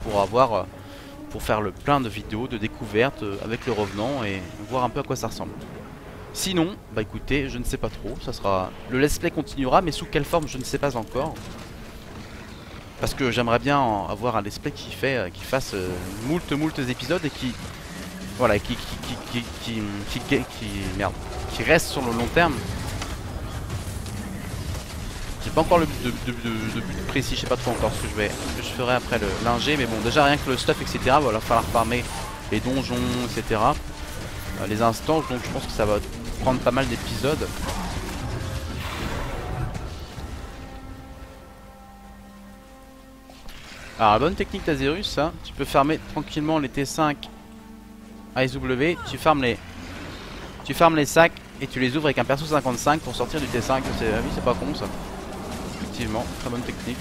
pour avoir pour faire le plein de vidéos de découvertes avec le revenant et voir un peu à quoi ça ressemble. Sinon, bah écoutez, je ne sais pas trop, ça sera le let's play continuera, mais sous quelle forme je ne sais pas encore. Parce que j'aimerais bien avoir un let's play qui fasse moult épisodes et qui voilà merde, qui reste sur le long terme. J'ai pas encore le but de but précis, je sais pas trop encore ce que je ferai après le l'ingé, mais bon déjà rien que le stuff etc. Va falloir farmer les donjons etc. Les instances, donc je pense que ça va prendre pas mal d'épisodes. Alors la bonne technique d'Azerus, ça, tu peux farmer tranquillement les T5 ASW, tu farmes les sacs et tu les ouvres avec un perso 55 pour sortir du T5, c'est pas con ça. Effectivement, très bonne technique.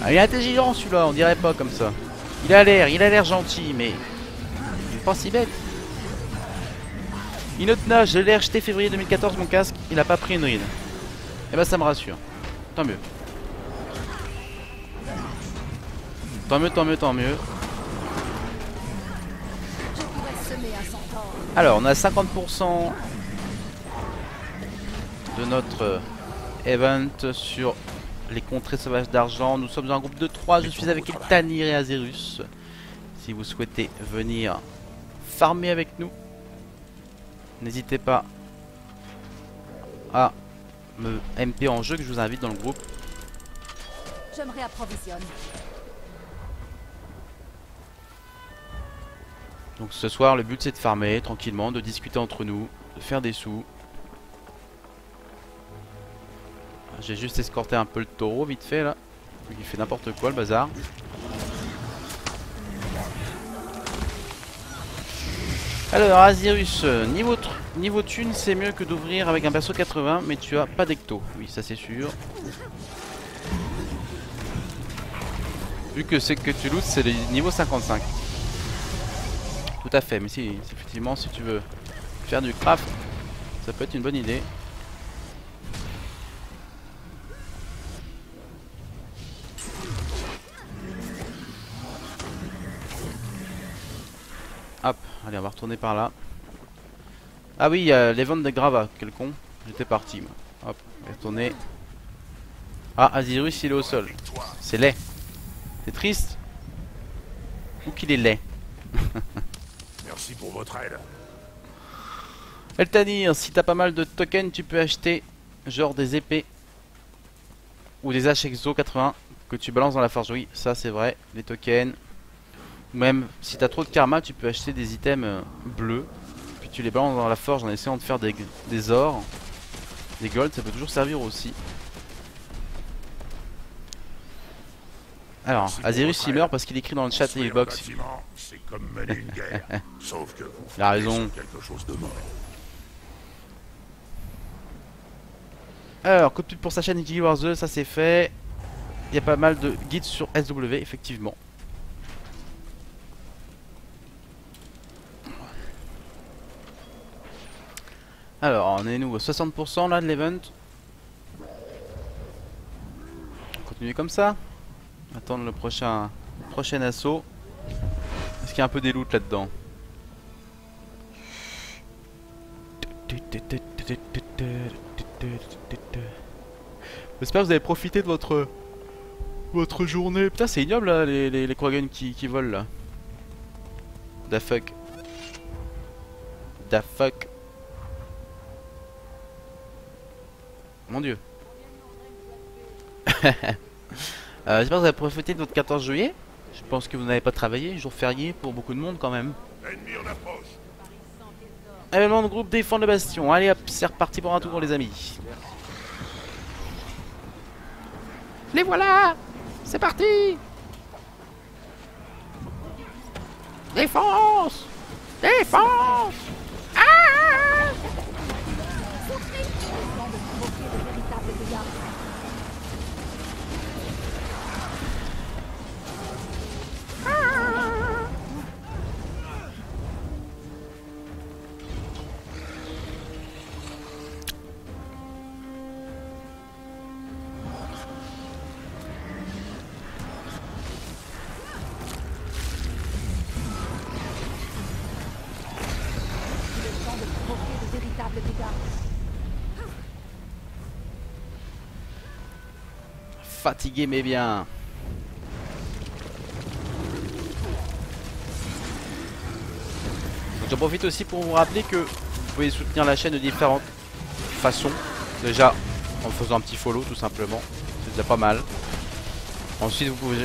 Ah, il est intelligent celui-là, on dirait pas comme ça. Il a l'air gentil, mais il est pas si bête. Une autre nage, j'ai l'air jeté février 2014 mon casque, il a pas pris une ride. Et bah ça me rassure. Tant mieux. Tant mieux. Alors on a 50% de notre event sur les contrées sauvages d'argent. Nous sommes un groupe de 3. Je suis avec Eltanir et Azerus. Si vous souhaitez venir farmer avec nous, n'hésitez pas à me MP en jeu que je vous invite dans le groupe. Je me réapprovisionne. Donc ce soir le but c'est de farmer tranquillement, de discuter entre nous, de faire des sous. J'ai juste escorté un peu le taureau vite fait là. Il fait n'importe quoi le bazar. Alors Azerus, niveau thune c'est mieux que d'ouvrir avec un perso 80, mais tu as pas d'ecto. Oui ça c'est sûr. Vu que c'est que tu lootes c'est le niveau 55. Tout à fait, mais si effectivement si tu veux faire du craft, ça peut être une bonne idée. Hop, allez on va retourner par là. Ah oui, il y a les ventes de Grava, quel con. J'étais parti moi. Hop, on va retourner. Ah, Azerus il est au sol. C'est laid. C'est triste. Ou qu'il est laid. Merci pour votre aide. Eltanir, si t'as pas mal de tokens, tu peux acheter genre des épées ou des haches exo 80 que tu balances dans la forge. Oui, ça c'est vrai, les tokens. Ou même si t'as trop de karma, tu peux acheter des items bleus. Puis tu les balances dans la forge en essayant de faire des ors. Des golds, ça peut toujours servir aussi. Alors, Azerus il meurt parce qu'il écrit dans le chat et il boxe. C'est comme mener une guerre, sauf que vous Il a raison. quelque chose de mauvais. Alors, coup de pub pour sa chaîne Guild Wars 2, ça c'est fait. Il y a pas mal de guides sur SW, effectivement. Alors, on est nous à 60% là de l'event. On continue comme ça. Attendre le prochain assaut. Est-ce qu'il y a un peu des loots là-dedans? J'espère que vous avez profité de votre journée. Putain, c'est ignoble là, les Krogan qui volent là. Da fuck. Da fuck. Mon dieu. J'espère que vous avez profité de votre 14 juillet. Je pense que vous n'avez pas travaillé, jour férié pour beaucoup de monde quand même. Ennemi en approche. Événement de groupe défendre le bastion. Allez hop, c'est reparti pour un tour les amis. Les voilà. C'est parti. Défense. Défense. Ah. Fatigué mais bien. J'en profite aussi pour vous rappeler que vous pouvez soutenir la chaîne de différentes façons. Déjà en faisant un petit follow tout simplement, c'est déjà pas mal. Ensuite vous pouvez,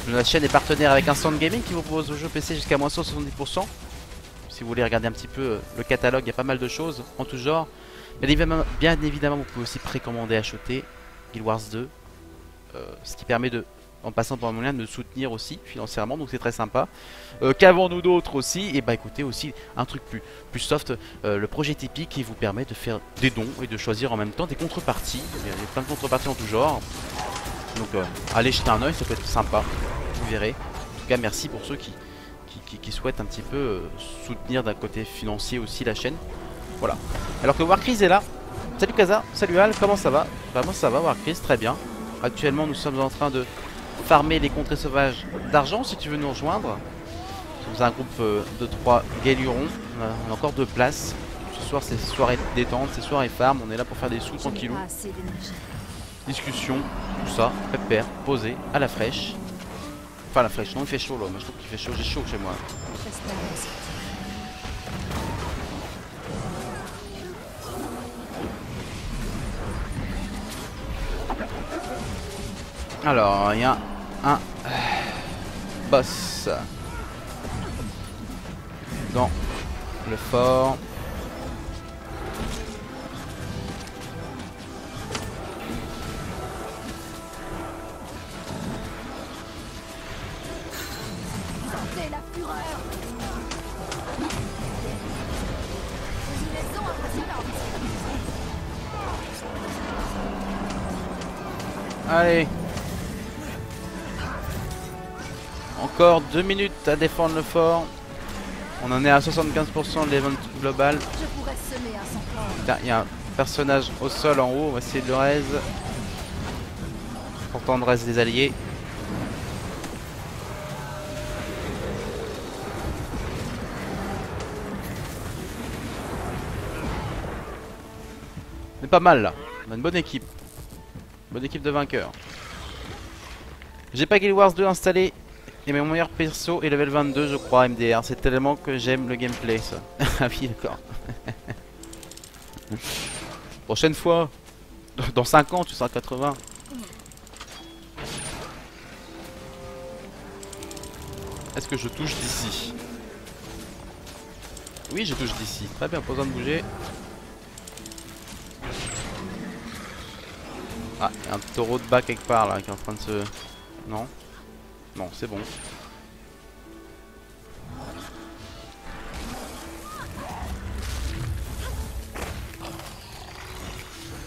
la chaîne est partenaire avec Instant Gaming qui vous propose aux jeux PC jusqu'à moins 70%. Si vous voulez regarder un petit peu le catalogue, il y a pas mal de choses en tout genre. Bien évidemment vous pouvez aussi précommander, acheter Guild Wars 2. Ce qui permet de, en passant par mon lien, de me soutenir aussi financièrement, donc c'est très sympa. Qu'avons-nous d'autres aussi? Et bah écoutez aussi un truc plus soft, le projet Tipeee qui vous permet de faire des dons et de choisir en même temps des contreparties. Il y a plein de contreparties en tout genre. Donc allez jeter un oeil, ça peut être sympa, vous verrez. En tout cas merci pour ceux qui souhaitent un petit peu soutenir d'un côté financier aussi la chaîne. Voilà. Alors que Warcris est là. Salut Kaza, salut Al, comment ça va? Bah moi ça va Warcris, très bien. Actuellement nous sommes en train de farmer les contrées sauvages d'argent si tu veux nous rejoindre. Nous avons un groupe de 3 galurons, on a encore 2 places. Ce soir c'est soirée détente, c'est soirée farm, on est là pour faire des sous tranquillou. Discussion, tout ça, pépère, posé, à la fraîche. Enfin à la fraîche, non il fait chaud là, mais je trouve qu'il fait chaud, j'ai chaud chez moi. Alors, il y a un boss dans le fort. Sentez la fureur. Une liaison impressionnante. Allez. Encore 2 minutes à défendre le fort. On en est à 75% de l'event global. Je pourrais semer un sang-froid. Il y a un personnage au sol en haut. On va essayer de le raise. Pourtant de raise des alliés. On est pas mal là. On a une bonne équipe. Bonne équipe de vainqueurs. J'ai pas Guild Wars 2 installé. Et mon meilleur perso est level 22 je crois MDR. C'est tellement que j'aime le gameplay ça. Ah oui d'accord. Prochaine fois. Dans 5 ans tu seras 80. Est-ce que je touche d'ici? Oui je touche d'ici. Très bien, pas besoin de bouger. Ah, il y a un taureau de bas quelque part là qui est en train de se... Non. Non, c'est bon.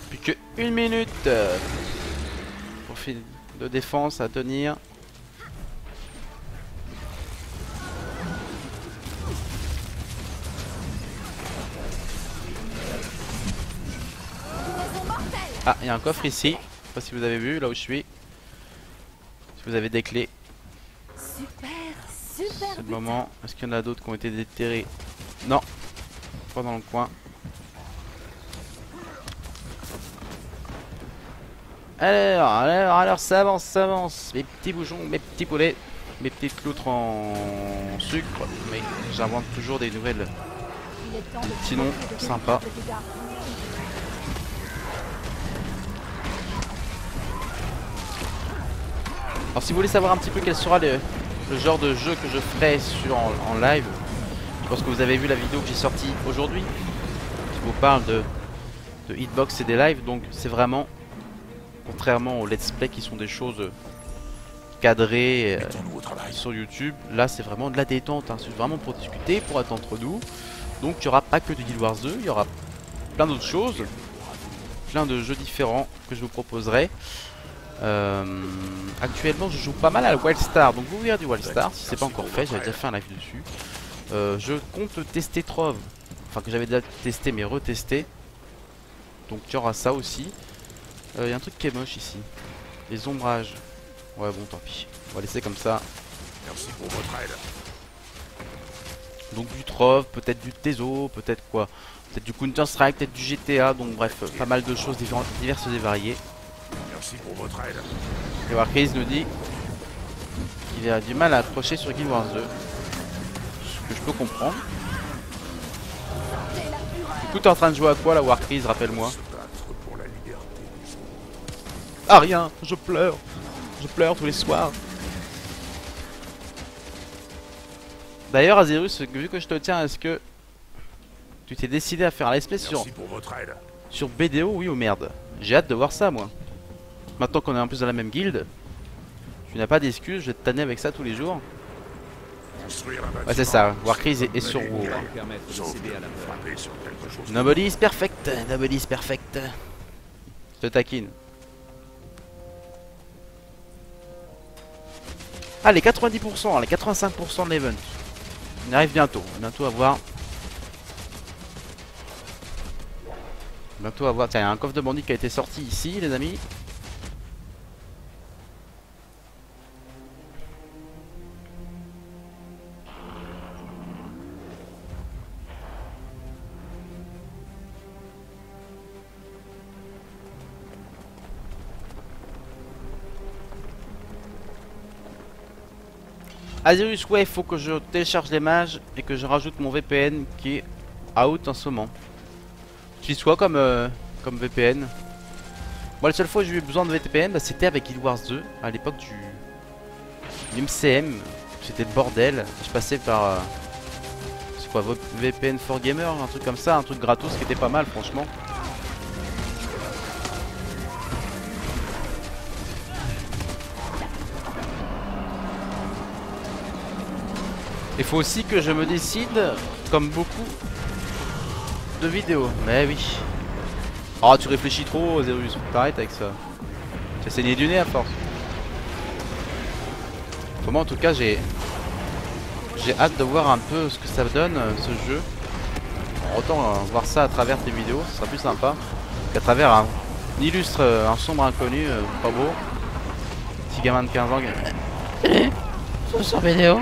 Plus que 1 minute pour fil de défense à tenir. Ah, il y a un coffre ici. Je sais pas si vous avez vu là où je suis. Si vous avez des clés. Super, super. C'est le moment. Est-ce qu'il y en a d'autres qui ont été déterrés? Non. Pas dans le coin. Alors ça avance, ça avance. Mes petits bouchons, mes petits poulets, mes petites loutres en sucre. Mais j'invente toujours des nouvelles. Sinon, sympa. Alors si vous voulez savoir un petit peu quel sera le genre de jeu que je ferai en live, je pense que vous avez vu la vidéo que j'ai sortie aujourd'hui qui vous parle de hitbox et des lives. Donc c'est vraiment, contrairement aux let's play qui sont des choses cadrées sur YouTube, là c'est vraiment de la détente, hein. C'est vraiment pour discuter, pour être entre nous. Donc il n'y aura pas que de Guild Wars 2, il y aura plein d'autres choses, plein de jeux différents que je vous proposerai. Actuellement je joue pas mal à Wildstar, donc vous verrez du Wildstar si c'est pas encore fait, j'avais déjà fait un live dessus. Je compte tester Trove, enfin que j'avais déjà testé mais retesté, donc il y aura ça aussi. Il y a un truc qui est moche ici, les ombrages. Ouais bon tant pis, on va laisser comme ça. Merci pour votre aide. Donc du Trove, peut-être du Tezo, peut-être quoi, peut-être du Counter Strike, peut-être du GTA, donc bref, pas mal de choses diverses et variées. Merci pour votre aide. Et Warcraze nous dit qu'il a du mal à accrocher sur Guild Wars 2. Ce que je peux comprendre. Du coup, t'es en train de jouer à quoi la Warcraze, rappelle-moi? Se battre pour la liberté. Ah rien, je pleure. Je pleure tous les soirs. D'ailleurs, Azirus, vu que je te tiens, est-ce que tu t'es décidé à faire un let's play Merci pour votre aide. sur BDO, oui ou merde? J'ai hâte de voir ça, moi. Maintenant qu'on est en plus dans la même guilde, tu n'as pas d'excuses, je vais te tanner avec ça tous les jours. Construire un bâtiment. Ouais, c'est ça, Warcraze est sur WoW. Sauf de frapper sur quelque chose. Nobody is perfect, nobody is perfect. Je te taquine. Ah, les 90%, les 85% de l'event. On arrive bientôt. Bientôt à voir. Bientôt à voir. Tiens, il y a un coffre de bandit qui a été sorti ici, les amis. Azirus, ouais, il faut que je télécharge les mages et que je rajoute mon VPN qui est out en ce moment. Tu dis quoi comme VPN? Moi, la seule fois où j'ai eu besoin de VPN, bah, c'était avec Guild Wars 2, à l'époque du MCM. C'était le bordel. Je passais par. C'est quoi, VPN for Gamer, un truc comme ça, un truc gratos qui était pas mal, franchement. Il faut aussi que je me décide, comme beaucoup de vidéos. Mais oui. Oh, tu réfléchis trop, Zerus. T'arrêtes avec ça. Tu as saigné du nez à force. Pour moi, en tout cas, j'ai hâte de voir un peu ce que ça donne, ce jeu. Autant voir ça à travers tes vidéos, ce sera plus sympa qu'à travers un illustre, un sombre inconnu, pas beau. Petit gamin de 15 ans qui... sur vidéo.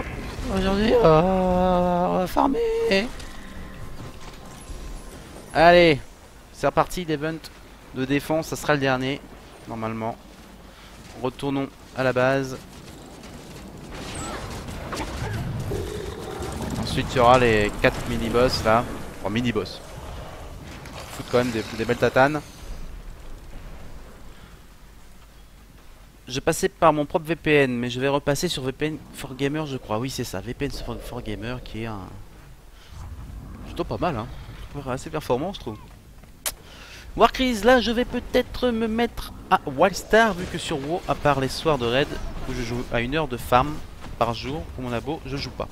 Aujourd'hui, on va farmer. Allez, c'est reparti l'event de défense, ça sera le dernier, normalement. Retournons à la base. Ensuite, il y aura les 4 mini-boss là. Enfin, mini-boss. Foutre quand même des belles tatanes. Je passais par mon propre VPN, mais je vais repasser sur VPN for Gamer, je crois. Oui, c'est ça, VPN for Gamer qui est un... plutôt pas mal, hein. Assez performant, je trouve. Warcraze, là, je vais peut-être me mettre à Wildstar, vu que sur WoW, à part les soirs de raid, où je joue à 1 heure de farm par jour, pour mon abo, je joue pas.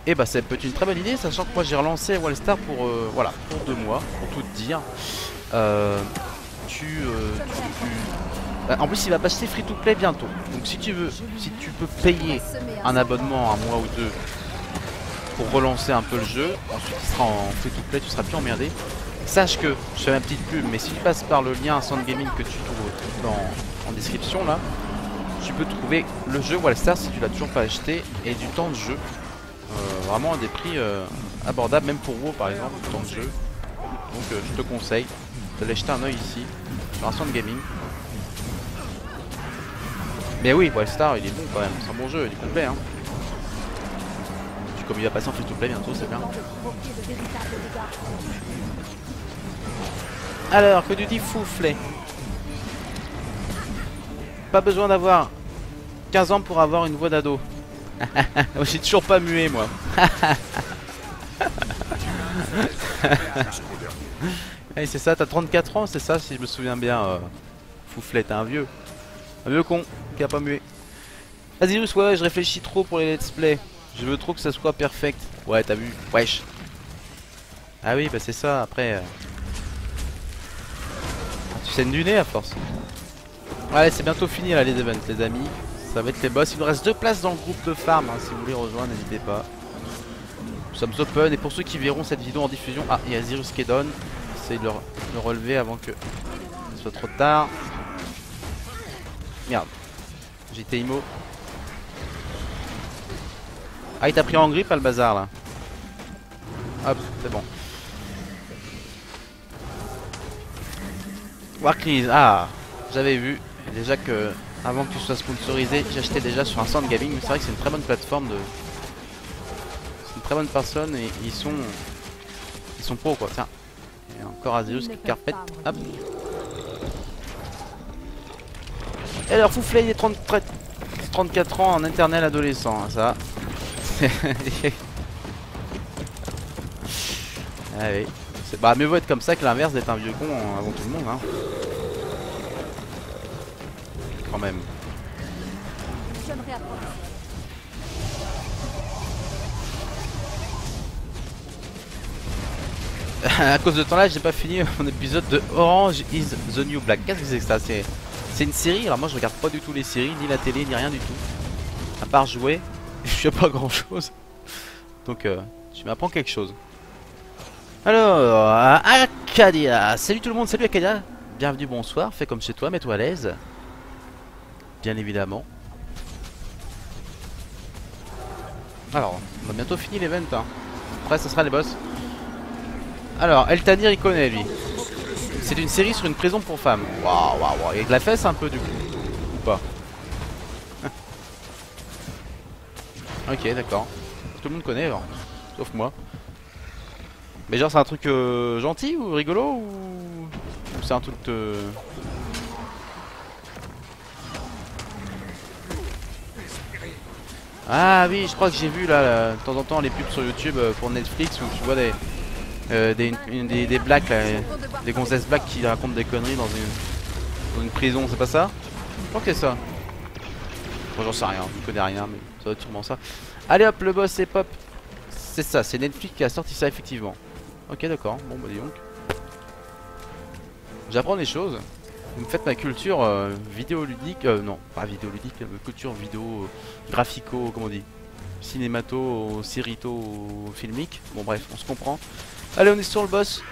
Et bah, ça peut être une très bonne idée, sachant que moi, j'ai relancé Wildstar pour, voilà, pour 2 mois, pour tout te dire. En plus il va passer free to play bientôt. Donc si tu veux, si tu peux payer un abonnement un mois ou deux pour relancer un peu le jeu, ensuite il sera en free to play, tu seras plus emmerdé. Sache que, je fais ma petite pub, mais si tu passes par le lien Sound Gaming que tu trouves en description là, tu peux trouver le jeu Wildstar si tu l'as toujours pas acheté et du temps de jeu. Vraiment à des prix abordables, même pour WoW par exemple, du temps de jeu. Donc je te conseille d'aller jeter un oeil ici sur un Sound Gaming. Mais oui, Wildstar il est bon quand même, c'est un bon jeu, il est complet hein. Puis comme il va passer en free to play bientôt, c'est bien. Alors, que du dit fouflet. Pas besoin d'avoir 15 ans pour avoir une voix d'ado. J'ai toujours pas mué moi. Hey, c'est ça, t'as 34 ans, c'est ça si je me souviens bien. Fouflet, t'es un vieux. Un vieux con qui a pas mué. Azirus, ouais, je réfléchis trop pour les let's play. Je veux trop que ça soit perfect. Ouais, t'as vu. Wesh. Ah oui, bah c'est ça, après... Tu saignes du nez à force. Allez, c'est bientôt fini là les events, les amis. Ça va être les boss. Il nous reste 2 places dans le groupe de farm. Hein. Si vous voulez rejoindre, n'hésitez pas. Nous sommes open. Et pour ceux qui verront cette vidéo en diffusion... Ah, il y a Azirus qui donne. J'essaie de le relever avant que ce soit trop tard. Merde. J'étais IMO. Ah, il t'a pris en grippe, le bazar là. Hop, c'est bon. Warcraze, ah, j'avais vu. Déjà que avant que tu sois sponsorisé, j'achetais déjà sur un centre gaming. Mais c'est vrai que c'est une très bonne plateforme de. C'est une très bonne personne et ils sont pros quoi. Tiens. Et encore Azirus qui carpette. Hop. Et alors Fouflet il est 34 ans en éternel adolescent, hein, ça. Ah oui. Bah mieux vaut être comme ça que l'inverse d'être un vieux con avant tout le monde hein. Quand même. Je me réapproche. À cause de temps là j'ai pas fini mon épisode de Orange is the New Black. Qu'est-ce que c'est que ça? C'est une série. Alors moi je regarde pas du tout les séries, ni la télé, ni rien du tout. À part jouer, je fais pas grand chose. Donc tu m'apprends quelque chose. Alors, Acadia. Salut tout le monde, salut Acadia. Bienvenue, bonsoir, fais comme chez toi, mets-toi à l'aise. Bien évidemment. Alors, on a bientôt fini l'event hein. Après ce sera les boss. Alors, Eltanir il connaît lui. C'est une série sur une prison pour femmes. Waouh, waouh, waouh. Il y a de la fesse un peu du coup. Ou pas? Ok, d'accord. Tout le monde connaît alors. Sauf moi. Mais genre c'est un truc gentil ou rigolo ou c'est un truc de... Ah oui, je crois que j'ai vu là de temps en temps les pubs sur YouTube pour Netflix où tu vois des blacks là, des gonzesses blacks qui racontent des conneries dans une prison, c'est pas ça? Je crois que c'est ça. Bon j'en sais rien, je connais rien mais ça doit être sûrement ça. Allez hop, le boss est pop. C'est ça, c'est Netflix qui a sorti ça effectivement. Ok d'accord, bon bah dis donc. J'apprends des choses. Vous me faites ma culture vidéoludique, non pas vidéoludique, culture vidéo graphico, comment on dit, cinémato, sérito, filmique. Bon bref, on se comprend. Allez on est sur le boss.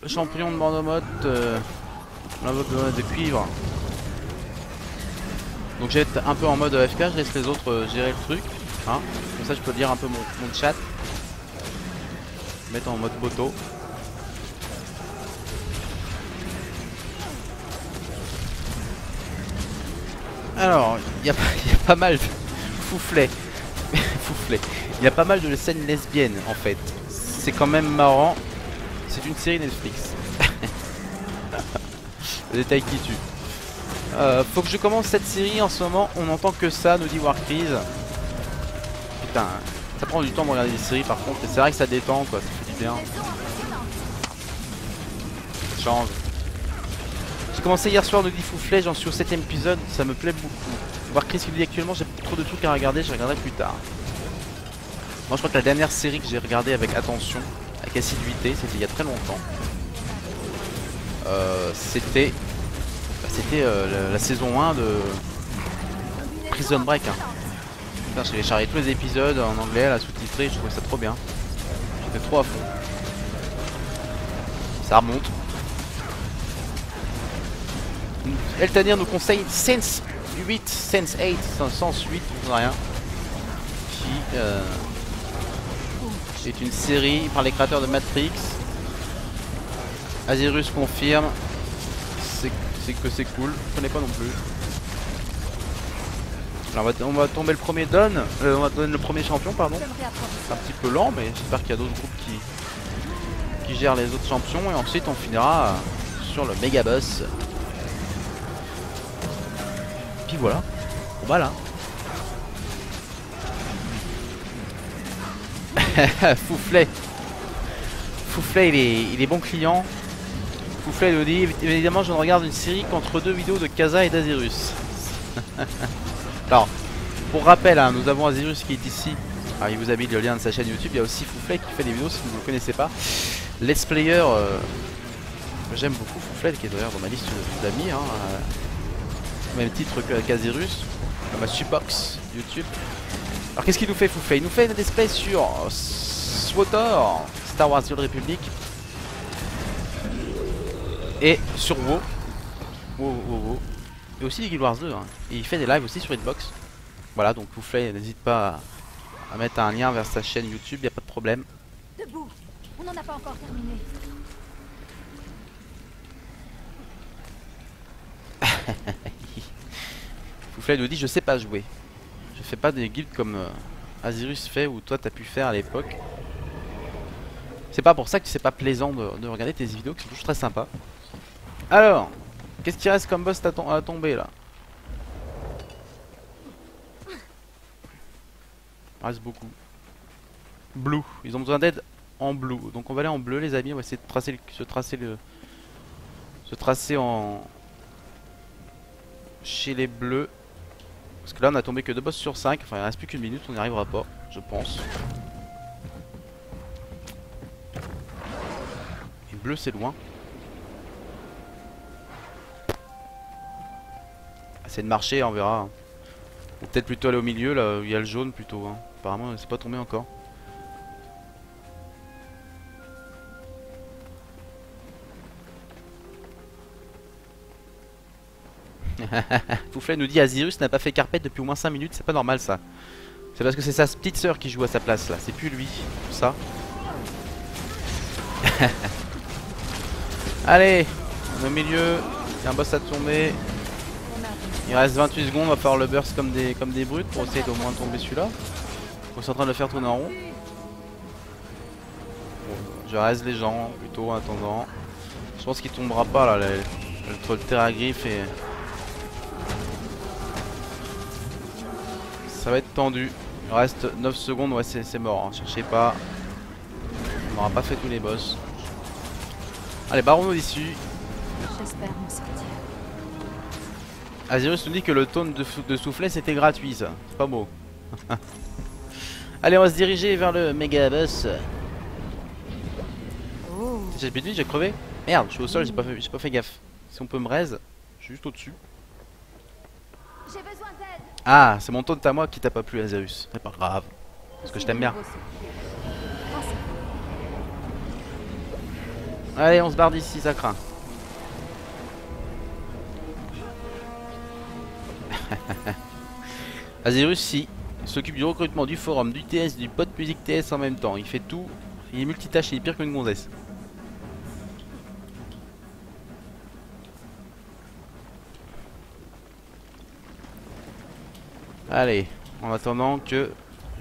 Champion de Mornomoth, de cuivre. Donc j'ai être un peu en mode AFK, je laisse les autres gérer le truc. Hein. Comme ça je peux lire un peu mon chat. Mettre en mode poteau. Alors, il y a pas mal de Fouflet. Fouflet. Il y a pas mal de scènes lesbiennes en fait. C'est quand même marrant. C'est une série Netflix. Le détail qui tue. Faut que je commence cette série en ce moment. On n'entend que ça, nous dit Warcrease. Putain, ça prend du temps de regarder des séries par contre. Et c'est vrai que ça détend quoi, ça fait du bien. Ça change. J'ai commencé hier soir, nous dit Fouflet, j'en suis au 7ème épisode, ça me plaît beaucoup. Warcrease qui dit actuellement j'ai trop de trucs à regarder, je regarderai plus tard. Moi je crois que la dernière série que j'ai regardée avec attention, avec assiduité, c'était il y a très longtemps. C'était la saison 1 de Prison Break. Hein. Putain, j'ai téléchargé tous les épisodes en anglais, la sous-titré, je trouvais ça trop bien. J'étais trop à fond. Ça remonte. Eltanir nous conseille Sense 8, Sense 8, Sense 8, je sais rien. Qui est une série par les créateurs de Matrix. Azirus confirme. C'est que c'est cool, je connais pas non plus. Alors on va tomber le premier Don, on va donner le premier champion pardon. C'est un petit peu lent mais j'espère qu'il y a d'autres groupes qui gèrent les autres champions et ensuite on finira sur le méga boss. Puis voilà, voilà. Fouflet. Fouflet il est bon client. Fouflet nous dit évidemment je ne regarde une série qu'entre deux vidéos de Kaza et d'Azirus. Alors pour rappel hein, nous avons Azirus qui est ici. Alors, il vous habille le lien de sa chaîne YouTube. Il y a aussi Fouflet qui fait des vidéos si vous ne le connaissez pas. Let's Player j'aime beaucoup Fouflet qui est d'ailleurs dans ma liste d'amis hein, même titre qu'Azirus, ma Subox YouTube. Alors qu'est-ce qu'il nous fait Fouflet? Il nous fait une display sur SWTOR, Star Wars The Old Republic, et sur WoW. Et aussi les Guild Wars 2 hein. Et il fait des lives aussi sur Hitbox. Voilà donc Fouflet n'hésite pas à mettre un lien vers sa chaîne YouTube, il n'y a pas de problème. Debout, on n'en a pas encore terminé. Fouflet nous dit je sais pas jouer. Je fais pas des guildes comme Azirus fait ou toi t'as pu faire à l'époque. C'est pas pour ça que c'est pas plaisant de regarder tes vidéos qui sont toujours très sympas. Alors, qu'est-ce qui reste comme boss à tomber là? Il reste beaucoup. Blue, ils ont besoin d'aide en blue. Donc on va aller en bleu les amis, on va essayer de se tracer en chez les bleus. Parce que là on a tombé que 2 boss sur 5. Enfin il reste plus qu'une minute, on n'y arrivera pas, je pense. Et bleu c'est loin. Essayer de marcher, on verra. Ou peut-être plutôt aller au milieu là où il y a le jaune plutôt. Hein. Apparemment c'est pas tombé encore. Fouflet nous dit Azirus n'a pas fait carpette depuis au moins 5 minutes, c'est pas normal ça. C'est parce que c'est sa petite sœur qui joue à sa place là, c'est plus lui, ça. Allez, on est au milieu, il y a un boss à tomber. Il reste 28 secondes, on va faire le burst comme des brutes pour essayer d'au moins tomber celui-là. On est en train de le faire tourner en rond. Bon, je reste les gens plutôt en attendant. Je pense qu'il tombera pas là, le terra-griffe et... Ça va être tendu. Il reste 9 secondes, ouais c'est mort, hein. Cherchez pas. On n'aura pas fait tous les boss. Allez, barrons-nous d'ici. J'espère m'en sortir. Azirus nous dit que le taunt de soufflet c'était gratuit ça. C'est pas beau. Allez, on va se diriger vers le méga boss. Oh. J'ai plus de vie, j'ai crevé. Merde, je suis au sol, j'ai pas fait gaffe. Si on peut me raise, je suis juste au-dessus. J'ai besoin d'aide. Ah, c'est mon taunt à moi qui t'a pas plu, Azirus. C'est pas grave. Parce que je t'aime bien. Allez, on se barre d'ici, ça craint. Azirus, si, il s'occupe du recrutement, du forum, du TS, du pod musique TS en même temps. Il fait tout. Il est multitâche, il est pire qu'une gonzesse. Allez, en attendant que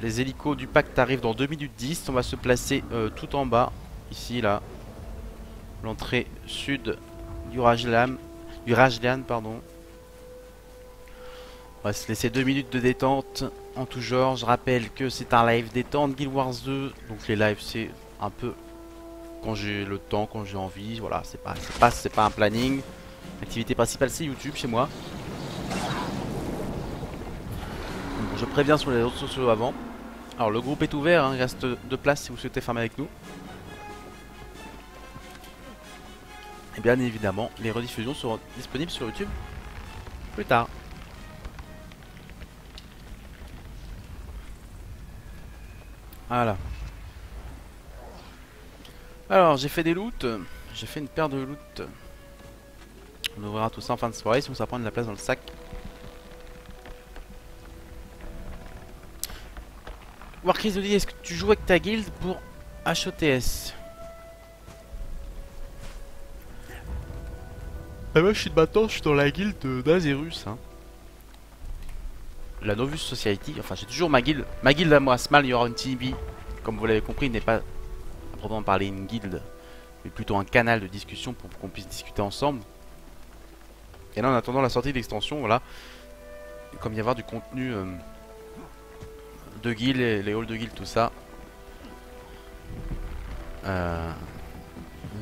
les hélicos du pacte arrivent dans 2 minutes 10, on va se placer tout en bas, ici, là. L'entrée sud du Rajlan, pardon. On va se laisser 2 minutes de détente en tout genre. Je rappelle que c'est un live détente Guild Wars 2. Donc les lives c'est un peu quand j'ai le temps, quand j'ai envie. Voilà, c'est pas un planning. L'activité principale c'est YouTube chez moi. Donc, je préviens sur les réseaux sociaux avant. Alors le groupe est ouvert, hein, il reste 2 places si vous souhaitez farmer avec nous. Et bien évidemment, les rediffusions seront disponibles sur YouTube plus tard. Voilà. Alors, j'ai fait des loots. J'ai fait une paire de loot. On ouvrira tout ça en fin de soirée, sinon ça va prendre de la place dans le sac. Warcris nous dit, est-ce que tu joues avec ta guilde pour HOTS? Ah bah je suis de maintenant, je suis dans la guilde d'Azirus, hein. La Novus Society, enfin j'ai toujours ma guilde à moi, Small Your Own TB. Comme vous l'avez compris, n'est pas à proprement parler une guilde, mais plutôt un canal de discussion pour qu'on puisse discuter ensemble. Et là en attendant la sortie de l'extension, voilà, comme il y avoir du contenu de guild, les halls de guild, tout ça.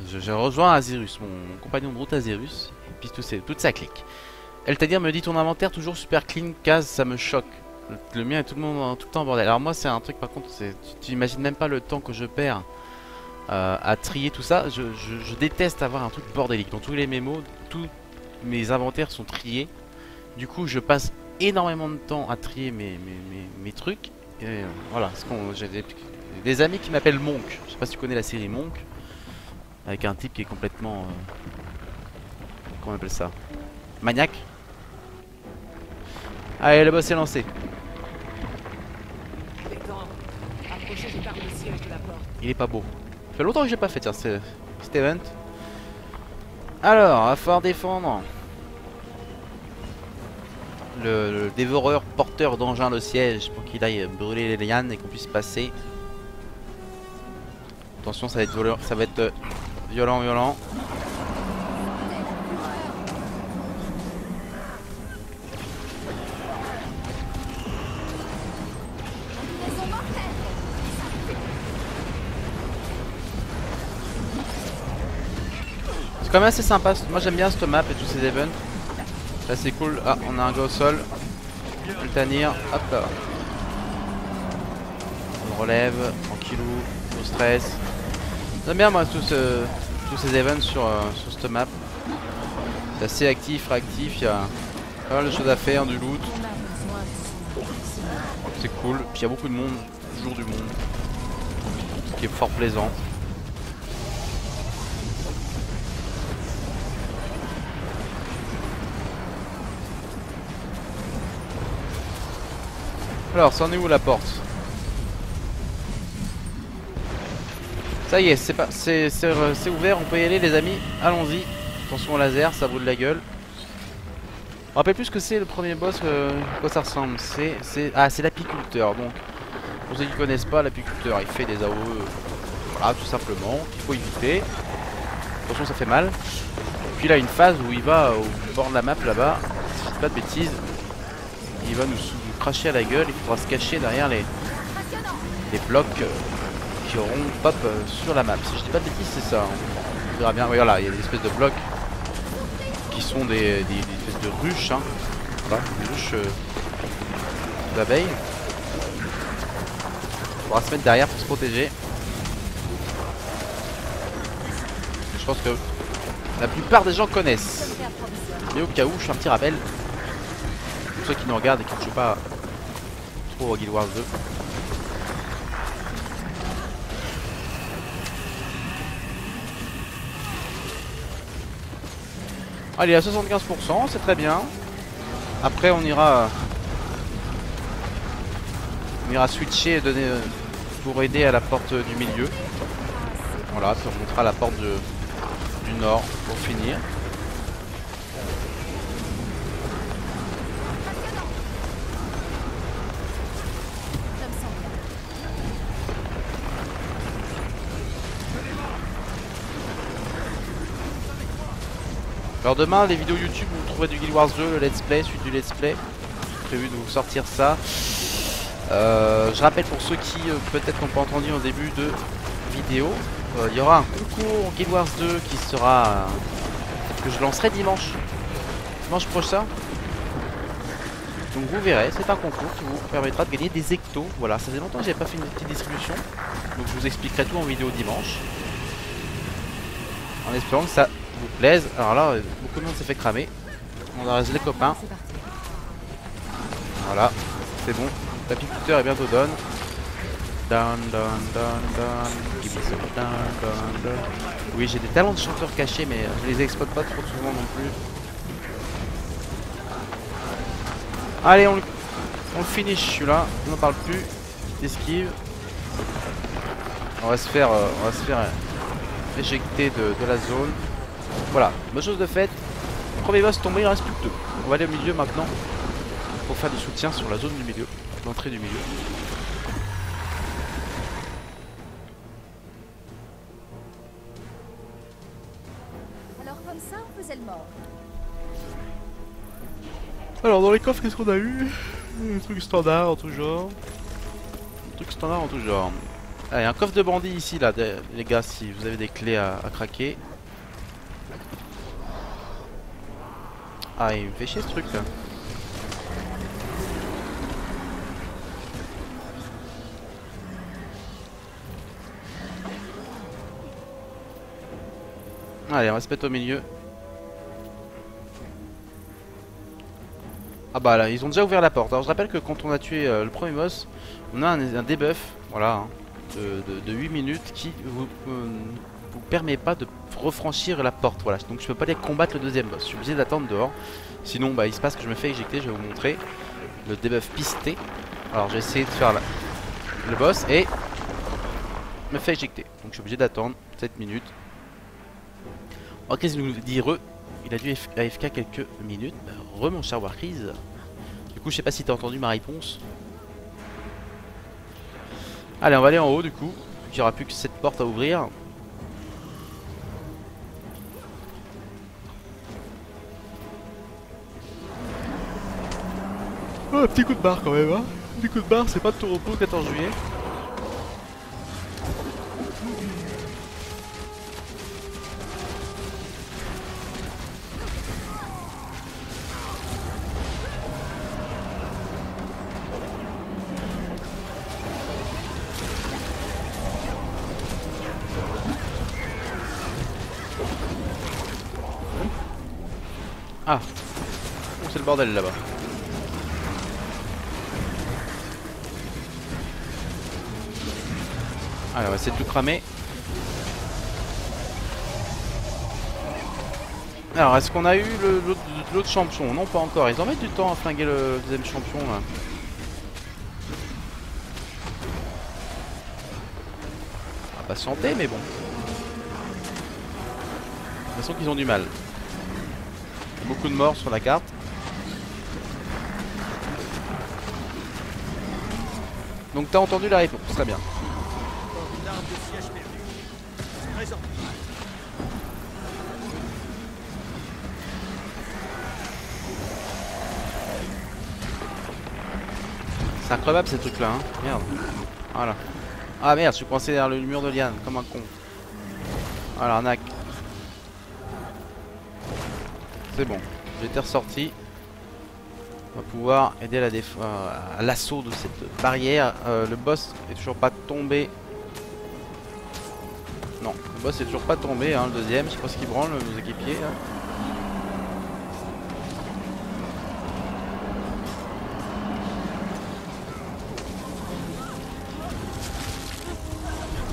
J'ai rejoint Azirus, mon compagnon de route Azirus, et puis toute sa clique. Eltadir me dit ton inventaire toujours super clean, case, ça me choque. Le mien est tout le temps en bordel. Alors moi c'est un truc par contre, tu imagines même pas le temps que je perds à trier tout ça. Je déteste avoir un truc bordélique. Dans tous les mémos, tous mes inventaires sont triés. Du coup je passe énormément de temps à trier mes trucs. Et voilà, j'ai des amis qui m'appellent Monk. Je sais pas si tu connais la série Monk. Avec un type qui est complètement... comment on appelle ça? Maniaque. Allez, le boss est lancé. Il est pas beau. Ça fait longtemps que j'ai pas fait, tiens, cet event. Alors, à falloir défendre le dévoreur porteur d'engins de siège pour qu'il aille brûler les lianes et qu'on puisse passer. Attention, ça va être violent, violent. C'est quand même assez sympa, moi j'aime bien cette map et tous ces events. C'est assez cool. Ah, on a un gars au sol. On peut le tannir, hop là. On relève, tranquillou, au stress. J'aime bien moi tous ces events sur cette map. C'est assez actif, réactif, il y a pas mal de choses à faire, du loot. C'est cool, puis il y a beaucoup de monde, toujours du monde. Ce qui est fort plaisant. Alors, c'en est où la porte? Ça y est, c'est ouvert, on peut y aller les amis, allons-y. Attention au laser, ça brûle la gueule. On rappelle plus ce que c'est le premier boss, quoi ça ressemble. C'est l'apiculteur, donc pour ceux qui connaissent pas, l'apiculteur il fait des AOE, voilà tout simplement, qu'il faut éviter. Attention ça fait mal. Puis là une phase où il va au bord de la map là-bas, si je dis pas de bêtises, il va nous cracher à la gueule, il faudra se cacher derrière les blocs qui auront pop sur la map. Si je dis pas de bêtises c'est ça, on verra bien. Oui, voilà, il y a des espèces de blocs qui sont des espèces de ruches, hein. Voilà, des ruches d'abeilles. Il faudra se mettre derrière pour se protéger. Je pense que la plupart des gens connaissent. Mais au cas où, je fais un petit rappel. Pour ceux qui nous regardent et qui ne jouent pas trop à Guild Wars 2. Allez, à 75%, c'est très bien. Après, on ira switcher et donner pour aider à la porte du milieu. Voilà, puis on montrera la porte du nord pour finir. Alors demain les vidéos YouTube vous trouverez du Guild Wars 2, le let's play, suite du let's play. J'ai prévu de vous sortir ça. Je rappelle pour ceux qui peut-être n'ont pas entendu en début de vidéo, il y aura un concours Guild Wars 2 qui sera que je lancerai dimanche prochain. Donc vous verrez, c'est un concours qui vous permettra de gagner des ectos. Voilà, ça fait longtemps que j'avais pas fait une petite distribution. Donc je vous expliquerai tout en vidéo dimanche. En espérant que ça vous plaise. Alors là, beaucoup de monde s'est fait cramer. On a resté les copains. Voilà, c'est bon. L'apiculteur est bientôt done. Down. Oui, j'ai des talents de chanteur cachés, mais je les exploite pas trop souvent non plus. Allez, on le finish celui-là. On n'en parle plus. Esquive. On va se faire éjecter de la zone. Voilà, bonne chose de faite. Premier boss tombé, il reste plus que 2. On va aller au milieu maintenant pour faire du soutien sur la zone du milieu, l'entrée du milieu. Alors comme ça, on faisait le mort. Alors dans les coffres, qu'est-ce qu'on a eu? Des trucs standards en tout genre. Allez, un coffre de bandit ici là, les gars, si vous avez des clés à craquer. Ah, il me fait chier ce truc là. Allez, on va se mettre au milieu. Ah bah là, ils ont déjà ouvert la porte. Alors je rappelle que quand on a tué le premier boss, on a un debuff, voilà, hein, de 8 minutes qui vous permet pas de refranchir la porte. Voilà, donc je peux pas aller combattre le deuxième boss. Je suis obligé d'attendre dehors. Sinon, bah il se passe que je me fais éjecter. Je vais vous montrer le debuff pisté. Alors j'ai essayé de faire le boss et me fait éjecter. Donc je suis obligé d'attendre 7 minutes. Ok, il nous dit il a dû AFK quelques minutes. Mon cher Warcrease. coup je sais pas si t'as entendu ma réponse. Allez, on va aller en haut du coup. Il n'y aura plus que cette porte à ouvrir. Oh, petit coup de barre quand même, hein. Petit coup de barre, c'est pas de tout repos le 14 juillet. Ah, oh, c'est le bordel là-bas. Allez, on va essayer de tout cramer. Alors, est-ce qu'on a eu l'autre champion? Non, pas encore. Ils en mettent du temps à flinguer le deuxième champion là. On va patienter, mais bon. J'ai l'impression qu'ils ont du mal. Beaucoup de morts sur la carte. Donc t'as entendu la réponse, très bien. C'est incroyable ces trucs là, hein. Merde. Voilà. Ah merde, je suis coincé derrière le mur de liane, comme un con. Voilà, arnaque. C'est bon, j'étais ressorti. On va pouvoir aider à l'assaut de cette barrière. Le boss est toujours pas tombé. Non, le boss est toujours pas tombé, hein, le deuxième. Je sais pas ce qu'il branle, nos équipiers. Là.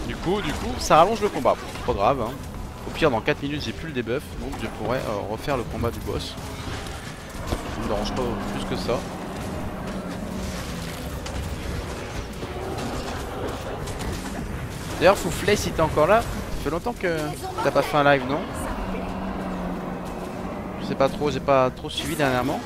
Du coup, ça rallonge le combat. C'est pas grave. Hein. Au pire, dans 4 minutes, j'ai plus le debuff, donc je pourrais refaire le combat du boss. Ça me dérange pas plus que ça. D'ailleurs, Fouflet, si t'es encore là, ça fait longtemps que t'as pas fait un live, non? Je sais pas trop, j'ai pas trop suivi dernièrement.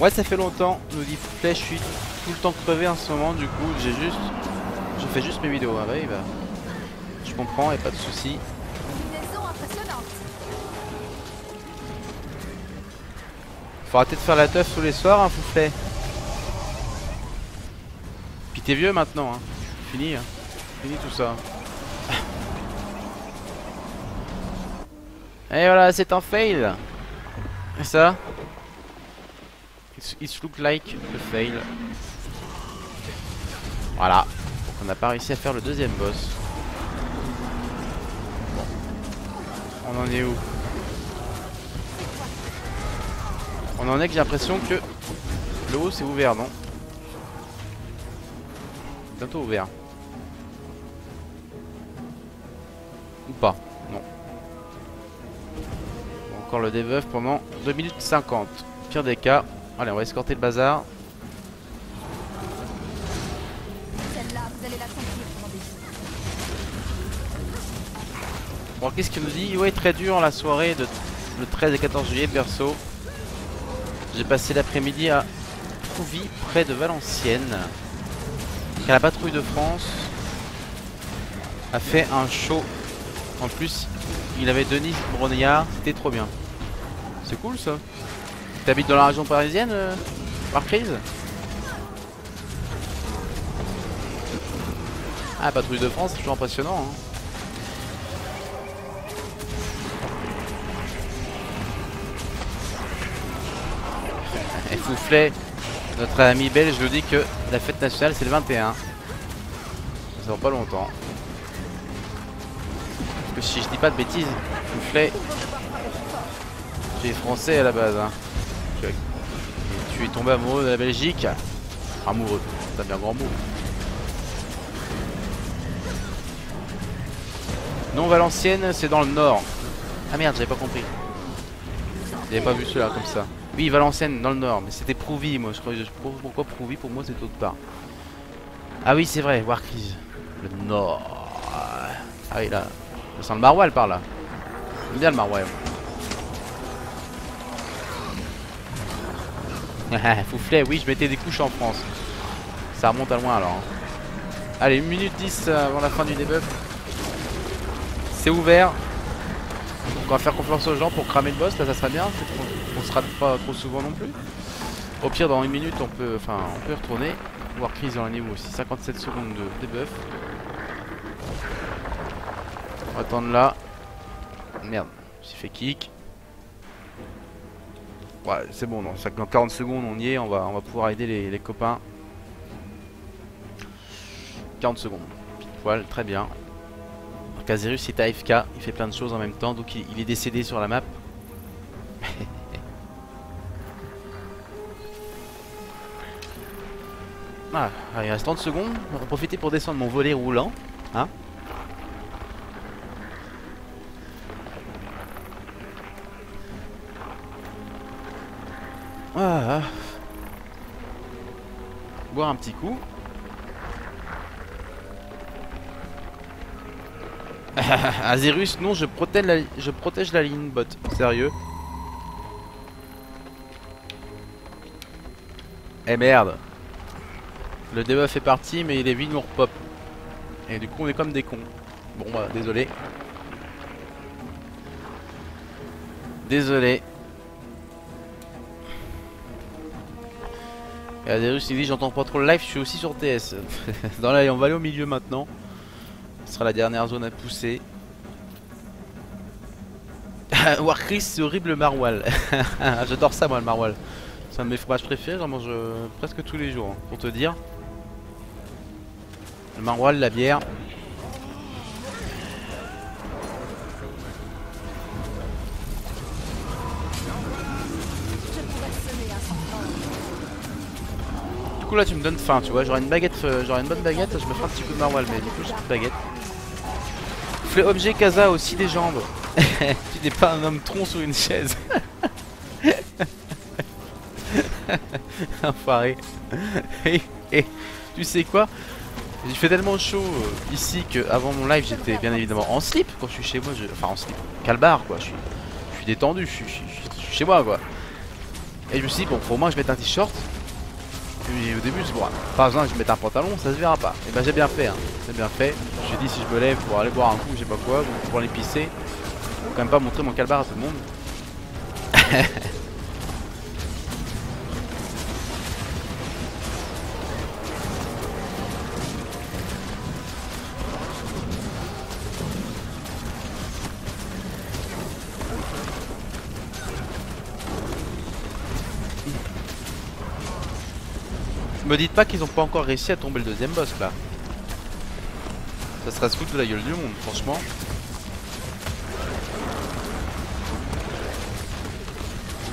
Ouais, ça fait longtemps, nous dit Fouflet, je suis tout le temps crevé en ce moment, du coup je fais juste mes vidéos. Ah bah oui, bah, je comprends, et pas de soucis. Faut arrêter de faire la teuf tous les soirs, hein, Fouflet. Puis t'es vieux maintenant, hein. Fini, hein. Fini tout ça. Et voilà, c'est un fail. Et ça? It look like a fail. Voilà. Donc on n'a pas réussi à faire le deuxième boss. Bon. On en est où? On en est que j'ai l'impression que le haut c'est ouvert, non? Bientôt ouvert. Ou pas? Non. Bon, encore le debuff pendant 2 minutes 50. Pire des cas. Allez, on va escorter le bazar. Bon, qu'est-ce qu'il nous dit? Ouais, très dur la soirée de le 13 et 14 juillet, perso. J'ai passé l'après-midi à Trouvy, près de Valenciennes. Car la patrouille de France a fait un show. En plus, il avait Denis Brognard, c'était trop bien. C'est cool ça. T'habites dans la région parisienne, Marcrise? Ah, patrouille de France, c'est toujours impressionnant. Hein. Et Fouflet, notre ami belge, nous dit que la fête nationale c'est le 21. Ça va pas longtemps. Parce que si je dis pas de bêtises, Fouflet, tu es français à la base. Hein. Tu es tombé amoureux de la Belgique. Amoureux, c'est un bien grand mot. Non, Valenciennes, c'est dans le nord. Ah merde, j'avais pas compris. J'avais pas vu cela comme ça. Oui, Valenciennes, dans le nord. Mais c'était Prouvy, moi. Je crois pourquoi Prouvy, pour moi, c'est autre part. Ah oui, c'est vrai, Warcries. Le nord. Ah oui, là. Ça sent le maroilles par là. J'aime bien le maroilles. Fouflet, oui, je mettais des couches en France. Ça remonte à loin alors. Allez, 1 minute 10 avant la fin du debuff. C'est ouvert. Donc on va faire confiance aux gens pour cramer le boss. Là, ça serait bien. On se rate pas trop souvent non plus. Au pire, dans 1 minute, on peut retourner. Warcries dans le niveau aussi. 57 secondes de debuff. On va attendre là. Merde, j'ai fait kick. Ouais, c'est bon, dans 40 secondes on y est, on va pouvoir aider les copains. 40 secondes, pile poil, très bien. Donc Azerus est AFK, il fait plein de choses en même temps, donc il est décédé sur la map. Ah, il reste 30 secondes, on va profiter pour descendre mon volet roulant. Hein? Ah. Boire un petit coup. Azerus, non, je protège la ligne bot. Sérieux. Eh merde. Le debuff est parti, mais les vies nous repop. Et du coup, on est comme des cons. Bon, bah, désolé. Désolé. Et Azerus il dit j'entends pas trop le live, je suis aussi sur TS. Dans là, on va aller au milieu maintenant. Ce sera la dernière zone à pousser. Warcries, c'est horrible le maroilles. J'adore ça moi le maroilles. C'est un de mes fromages préférés, j'en mange presque tous les jours, hein, pour te dire. Le maroilles, la bière. Du coup là tu me donnes faim, tu vois, j'aurais une baguette, j'aurais une bonne baguette, je me ferai un petit coup de maroilles, mais du coup j'ai plus de baguette. Fais objet Kaza aussi des jambes. Tu n'es pas un homme tronc sur une chaise. Enfoiré. Et tu sais quoi, il fait tellement chaud ici que avant mon live j'étais bien évidemment en slip quand je suis chez moi, enfin en slip, calbar quoi, je suis détendu, je suis chez moi quoi. Et je me suis dit bon faut au moins que je mette un t-shirt. Et au début c'est bon, pas besoin que je mette un pantalon, ça se verra pas. Et bah j'ai bien fait, hein. C'est bien fait. Je me suis dit si je me lève pour aller boire un coup, je sais pas quoi, pour aller pisser, faut quand même pas montrer mon calbar à tout le monde. Me dites pas qu'ils ont pas encore réussi à tomber le deuxième boss là. Ça serait se foutre de la gueule du monde, franchement.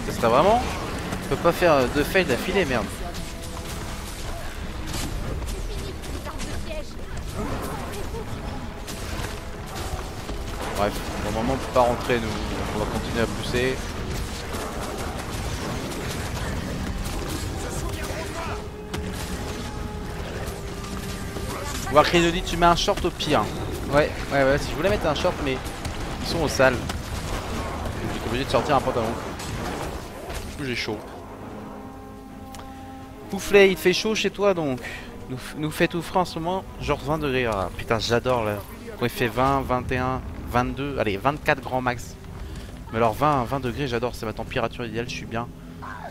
Ça serait vraiment. On peut pas faire deux fails d'affilée, merde. Bref, pour le moment on peut pas rentrer nous. On va continuer à pousser. Warcries nous dit tu mets un short au pire. Ouais, si je voulais mettre un short mais ils sont au sale. J'étais obligé de sortir un pantalon. Du coup j'ai chaud. Pouflet, il fait chaud chez toi donc. Nous fait tout frais en ce moment, genre 20 degrés. Ah, putain j'adore là. Quand il fait 20, 21, 22, allez 24 grand max. Mais alors 20 degrés j'adore, c'est ma température idéale, je suis bien.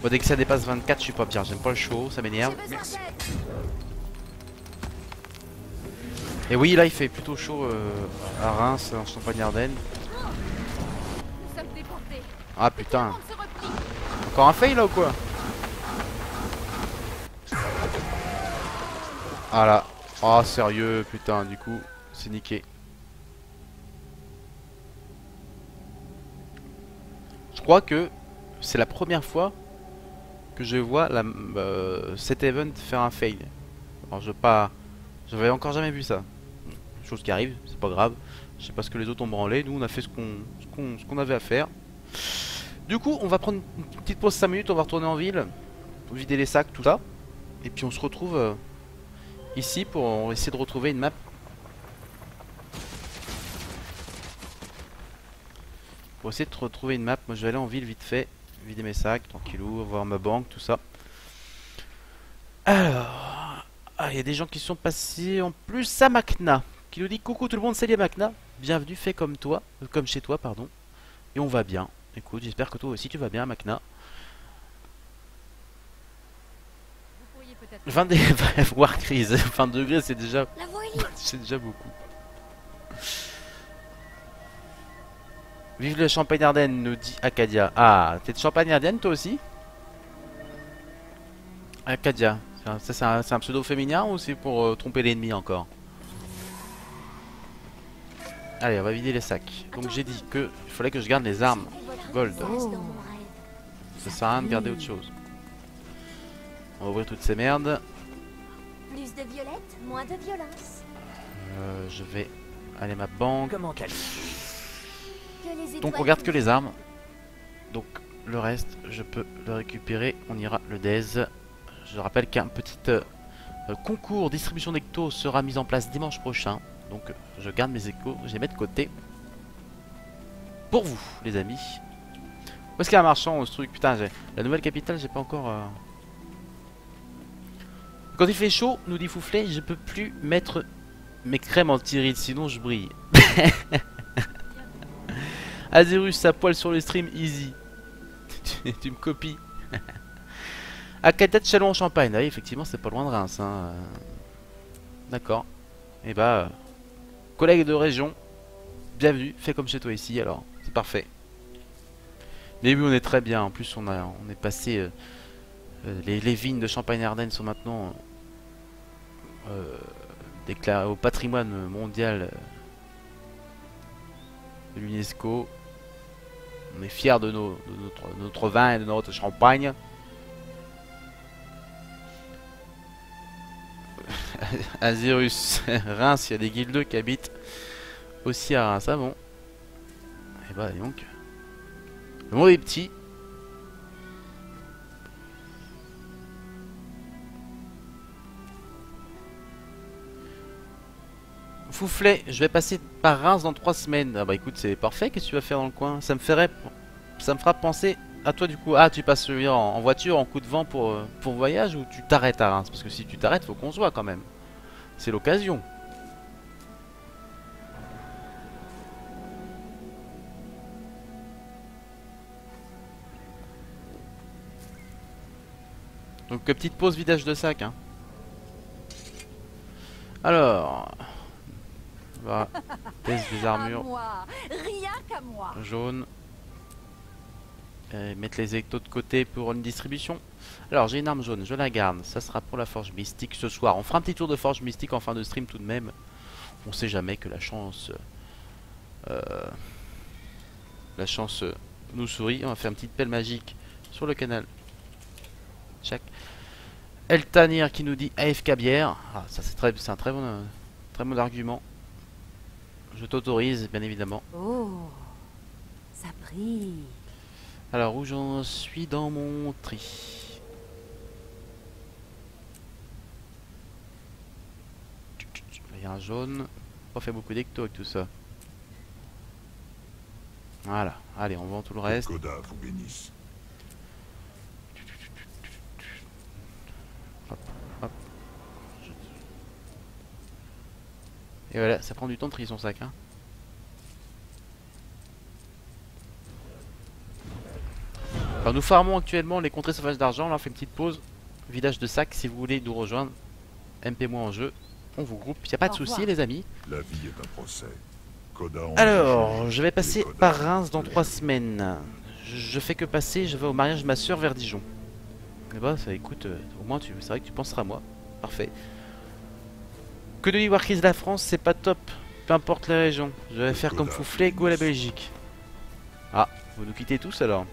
Bon, dès que ça dépasse 24 je suis pas bien, j'aime pas le chaud, ça m'énerve. Et oui, là il fait plutôt chaud à Reims, en Champagne-Ardenne. Ah putain. Encore un fail là ou quoi? Ah là. Oh sérieux, putain, du coup, c'est niqué. Je crois que c'est la première fois que je vois cet event faire un fail. Alors j'avais encore jamais vu ça. chose qui arrive, c'est pas grave. Je sais pas ce que les autres ont branlé, nous on a fait ce qu'on avait à faire. Du coup, on va prendre une petite pause 5 minutes, on va retourner en ville, pour vider les sacs, tout ça. Et puis on se retrouve ici pour essayer de retrouver une map. Pour essayer de retrouver une map, moi je vais aller en ville vite fait, vider mes sacs, tranquillou, voir ma banque, tout ça. Alors, il y a des gens qui sont passés en plus à Macna, qui nous dit coucou tout le monde, salut Macna, bienvenue, fais comme toi, comme chez toi, pardon. Et on va bien. Écoute, j'espère que toi aussi tu vas bien, Macna. 20 degrés, War Crise, 20 degrés c'est déjà, c'est déjà beaucoup. Vive le Champagne-Ardenne, nous dit Acadia. Ah, t'es de Champagne-Ardenne toi aussi? Acadia, ça c'est un pseudo féminin ou c'est pour tromper l'ennemi encore? Allez, on va vider les sacs. Donc j'ai dit que il fallait que je garde les armes gold. Ça sert à rien de garder autre chose. On va ouvrir toutes ces merdes. Plus de violettes, moins de violence. Je vais aller à ma banque. Comment qu'elle... Donc on garde que les armes. Donc le reste, je peux le récupérer. On ira le DES. Je rappelle qu'un petit concours distribution d'ectos sera mis en place dimanche prochain. Donc je garde mes échos, je les mets de côté. Pour vous, les amis. Où est-ce qu'il y a un marchand ce truc? Putain, la nouvelle capitale, j'ai pas encore... Quand il fait chaud, nous dit Fouflet, je peux plus mettre mes crèmes anti-rides, sinon je brille. Azerus, à poil sur le stream, easy. Tu me copies. Acadia de Châlons en Champagne. Ah oui, effectivement, c'est pas loin de Reims. Hein. D'accord. Et bah, collègue de région, bienvenue. Fais comme chez toi ici, alors. C'est parfait. Mais oui, on est très bien. En plus, on est passé. Les vignes de Champagne-Ardenne sont maintenant déclarées au patrimoine mondial de l'UNESCO. On est fiers de notre vin et de notre champagne. Azerus, Reims, il y a des guildeux qui habitent aussi à Reims. Ah bon? Et bah donc, le monde est petit. Fouflet, je vais passer par Reims dans 3 semaines. Ah bah écoute, c'est parfait. Qu'est-ce que tu vas faire dans le coin? Ça me fera penser à toi du coup. Ah, tu passes en voiture, en coup de vent pour voyage, ou tu t'arrêtes à Reims? Parce que si tu t'arrêtes, faut qu'on se voit quand même. C'est l'occasion. Donc petite pause vidage de sac. Hein. Alors... Voilà, test des armures. Rien qu'à moi. Jaune. Mettre les électos de côté pour une distribution. Alors j'ai une arme jaune, je la garde. Ça sera pour la forge mystique ce soir. On fera un petit tour de forge mystique en fin de stream tout de même. On sait jamais que la chance nous sourit. On va faire une petite pelle magique sur le canal. Check. Eltanir qui nous dit AFK bière. Ah, ça c'est un très bon argument. Je t'autorise, bien évidemment. Oh, ça brille. Alors, où j'en suis dans mon tri? Il y a un jaune. Pas fait beaucoup d'ecto avec tout ça. Voilà. Allez, on vend tout le reste. Koda vous bénisse. Hop, hop. Et voilà, ça prend du temps de trier son sac. Hein. Alors nous farmons actuellement les contrées sauvages d'argent. Là on fait une petite pause. Vidage de sac si vous voulez nous rejoindre. MP moi en jeu. On vous groupe. Y a pas de souci les amis. La vie est un procès. Koda en Alors je vais passer par Reims dans 3 semaines. Je fais que passer. Je vais au mariage de ma soeur vers Dijon. Et bah ça écoute. Au moins c'est vrai que tu penseras à moi. Parfait. Que de War Crise la France, c'est pas top. Peu importe la région. Je vais faire comme Fouflet, go à la Belgique. Ah, vous nous quittez tous alors.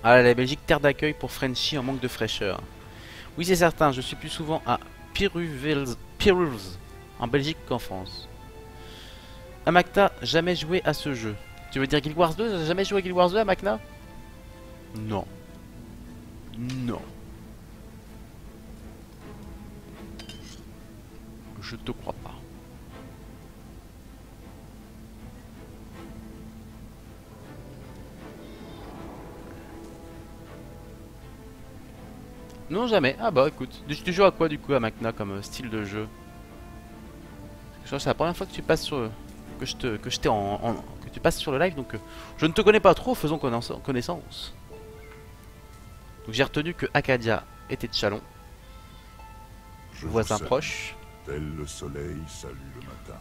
Ah, la Belgique, terre d'accueil pour Frenchy en manque de fraîcheur. Oui, c'est certain, je suis plus souvent à Piruvels en Belgique qu'en France. Amakna, jamais joué à ce jeu. Tu veux dire Guild Wars 2? T'as jamais joué à Guild Wars 2, Amakna? Non. Non. Je te crois pas. Non, jamais. Ah bah écoute. Tu joues à quoi du coup à Amakna comme style de jeu? Je crois que c'est la première fois que tu passes sur que tu passes sur le live, donc je ne te connais pas trop, faisons connaissance. Donc j'ai retenu que Acadia était de Chalon, Je voisin vous salue. proche. Tel le soleil salue le matin.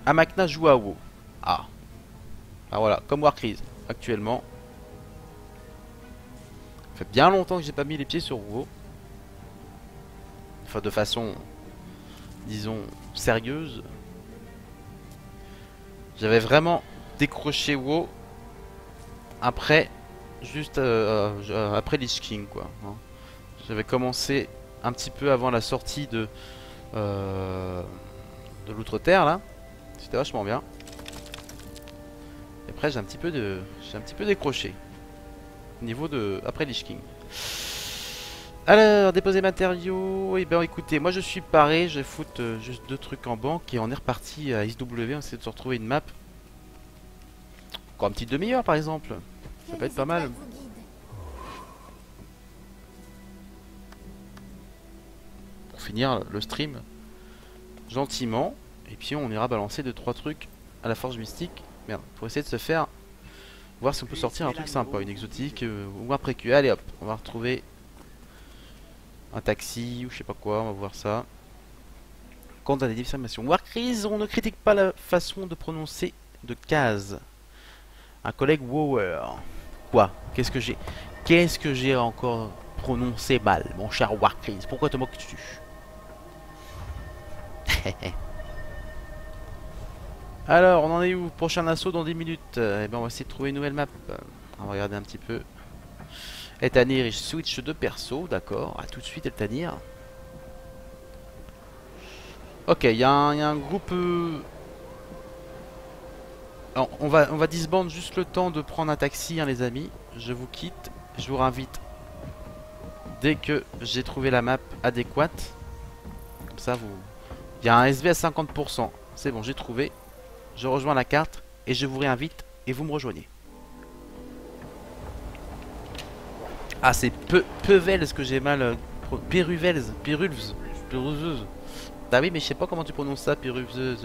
Amakna joue à WoW. Ah. Ah voilà, comme Warcraft actuellement. Ça fait bien longtemps que j'ai pas mis les pieds sur WoW. Enfin de façon, disons, sérieuse. J'avais vraiment décroché WoW après, juste après Lich King quoi. Hein. J'avais commencé un petit peu avant la sortie de l'Outre-Terre là. C'était vachement bien. Et après j'ai un petit peu décroché. Au niveau de après Lich King. Alors, déposer matériaux. Eh bien, écoutez, moi je suis paré. Je vais foutre juste 2 trucs en banque et on est reparti à SW. On essaie de se retrouver une map. Encore une petite demi-heure par exemple. Ça peut être pas mal. Pour finir le stream gentiment. Et puis on ira balancer 2-3 trucs à la forge mystique. Merde, pour essayer de se faire. Voir si on peut sortir un truc sympa, une exotique ou un précu. Allez hop, on va retrouver un taxi ou je sais pas quoi, on va voir ça. Compte à des diffamations. Warcraft, on ne critique pas la façon de prononcer de case. Un collègue Wower. Quoi? Qu'est-ce que j'ai encore prononcé mal, mon cher Warcraft? Pourquoi te moques-tu? Alors, on en est où? Prochain assaut dans 10 minutes. Eh ben, on va essayer de trouver une nouvelle map. On va regarder un petit peu. Eltanir, il switch de perso, d'accord. A tout de suite, Eltanir. Ok, il y a un groupe. Alors, on va disband juste le temps de prendre un taxi, hein, les amis. Je vous quitte. Je vous réinvite dès que j'ai trouvé la map adéquate. Comme ça, vous. Il y a un SV à 50%. C'est bon, j'ai trouvé. Je rejoins la carte et je vous réinvite et vous me rejoignez. Ah, c'est Pevels que j'ai mal. Piruvels. Bah oui, mais je sais pas comment tu prononces ça, Piruvels.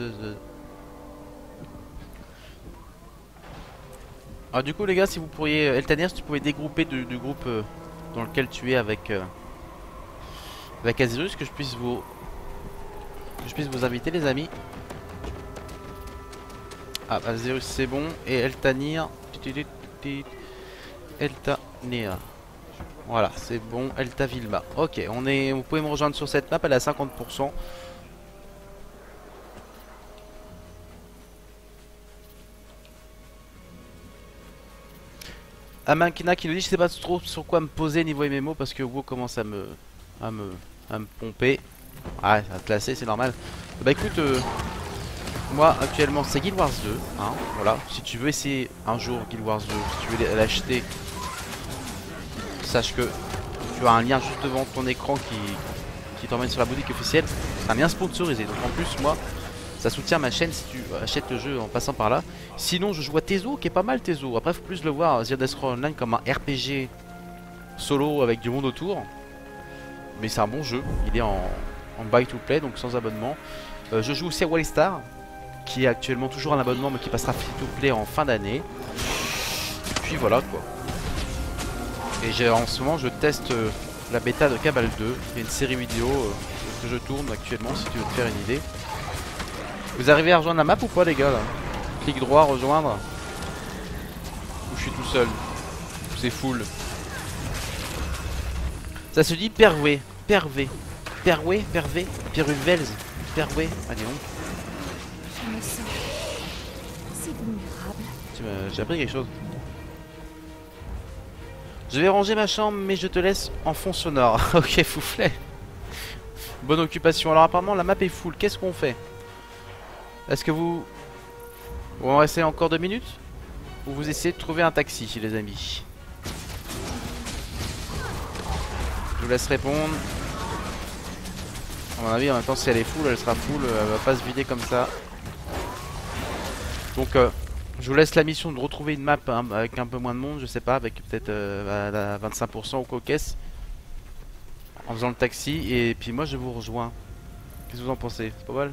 Alors, du coup, les gars, si vous pourriez. Eltanir, si tu pouvais dégrouper du groupe dans lequel tu es avec Azirus, que je puisse vous inviter, les amis. Ah, Azirus c'est bon. Et Eltanir. Eltanir. Voilà, c'est bon. Elta Vilma. Ok, vous pouvez me rejoindre sur cette map, elle est à 50%. Amankina qui nous dit je sais pas trop sur quoi me poser niveau MMO parce que WoW commence à me pomper. Ah, ça va te classer, c'est normal. Bah écoute, moi actuellement c'est Guild Wars 2, hein, voilà. Si tu veux essayer un jour Guild Wars 2, si tu veux l'acheter, sache que tu as un lien juste devant ton écran qui t'emmène sur la boutique officielle. C'est un lien sponsorisé, donc en plus moi ça soutient ma chaîne si tu achètes le jeu en passant par là. Sinon je joue à Tezo qui est pas mal Tezo. Après faut plus le voir The Elder Scrolls Online comme un RPG solo avec du monde autour. Mais c'est un bon jeu, il est en buy to play donc sans abonnement. Je joue aussi à Wallstar qui est actuellement toujours en abonnement mais qui passera free to play en fin d'année. Et puis voilà quoi. Et en ce moment je teste la bêta de Cabal 2. Il y a une série vidéo que je tourne actuellement si tu veux te faire une idée. Vous arrivez à rejoindre la map ou pas les gars là? Clic droit, rejoindre. Ou je suis tout seul? C'est full. Ça se dit Pervé. Pervé. Pervé, Pervé, Piruvels. Pervé. Allez on. Je me sens si vulnérable. J'ai appris quelque chose. Je vais ranger ma chambre mais je te laisse en fond sonore. Ok Fouflet. Bonne occupation. Alors apparemment la map est full. Qu'est-ce qu'on fait? Est-ce que vous en restez encore 2 minutes? Ou vous essayez de trouver un taxi les amis? Je vous laisse répondre. À mon avis en même temps si elle est full elle sera full. Elle va pas se vider comme ça. Donc je vous laisse la mission de retrouver une map hein, avec un peu moins de monde. Je sais pas, avec peut-être 25% ou coquesse. En faisant le taxi. Et puis moi je vous rejoins. Qu'est-ce que vous en pensez? C'est pas mal.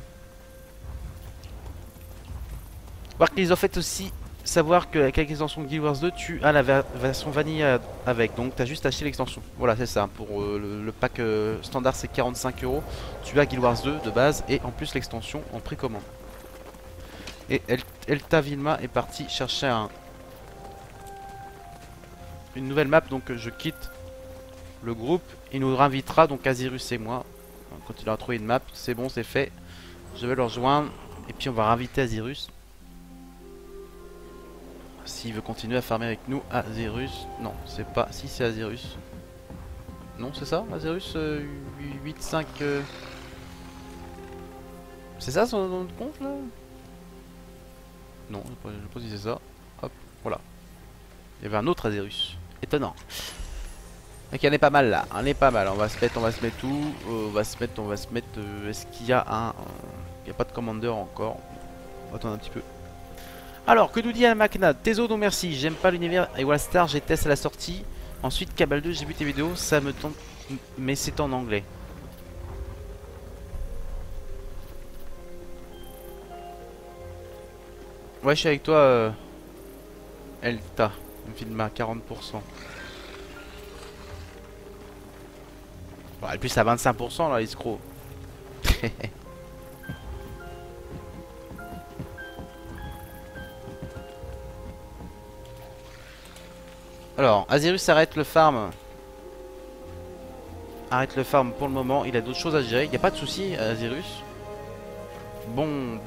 Voir qu'ils ont fait aussi savoir qu'avec l'extension de Guild Wars 2 tu as la version vanille avec. Donc tu as juste acheté l'extension. Voilà c'est ça. Pour le pack standard c'est 45 €. Tu as Guild Wars 2 de base et en plus l'extension en précommande. Et Elta Vilma est parti chercher une nouvelle map. Donc je quitte le groupe. Il nous réinvitera donc Azirus et moi. Quand il aura trouvé une map. C'est bon c'est fait. Je vais le rejoindre. Et puis on va réinviter Azirus. S'il veut continuer à farmer avec nous, Azirus. Non, c'est pas. Si, c'est Azirus. Non, c'est ça, Azirus 8-5. C'est ça son nom de compte là? Non, je sais pas si c'est ça. Hop, voilà. Il y avait un autre Azirus. Étonnant. Ok, on est pas mal là. On est pas mal. On va se mettre où? On va se mettre. Est-ce qu'il y a un. Il n'y a pas de commander encore. On va attendre un petit peu. Alors, que nous dit Almacna? Tezo, non merci, j'aime pas l'univers et Wallstar, j'ai testé à la sortie. Ensuite, Cabal 2, j'ai vu tes vidéos, ça me tente, mais c'est en anglais. Ouais, je suis avec toi, Elta, Vilma, 40%. Bon, et puis, à 25% là, l'escroc. Alors, Azirus arrête le farm. Arrête le farm pour le moment. Il a d'autres choses à gérer. Il n'y a pas de souci, Azirus. Bon.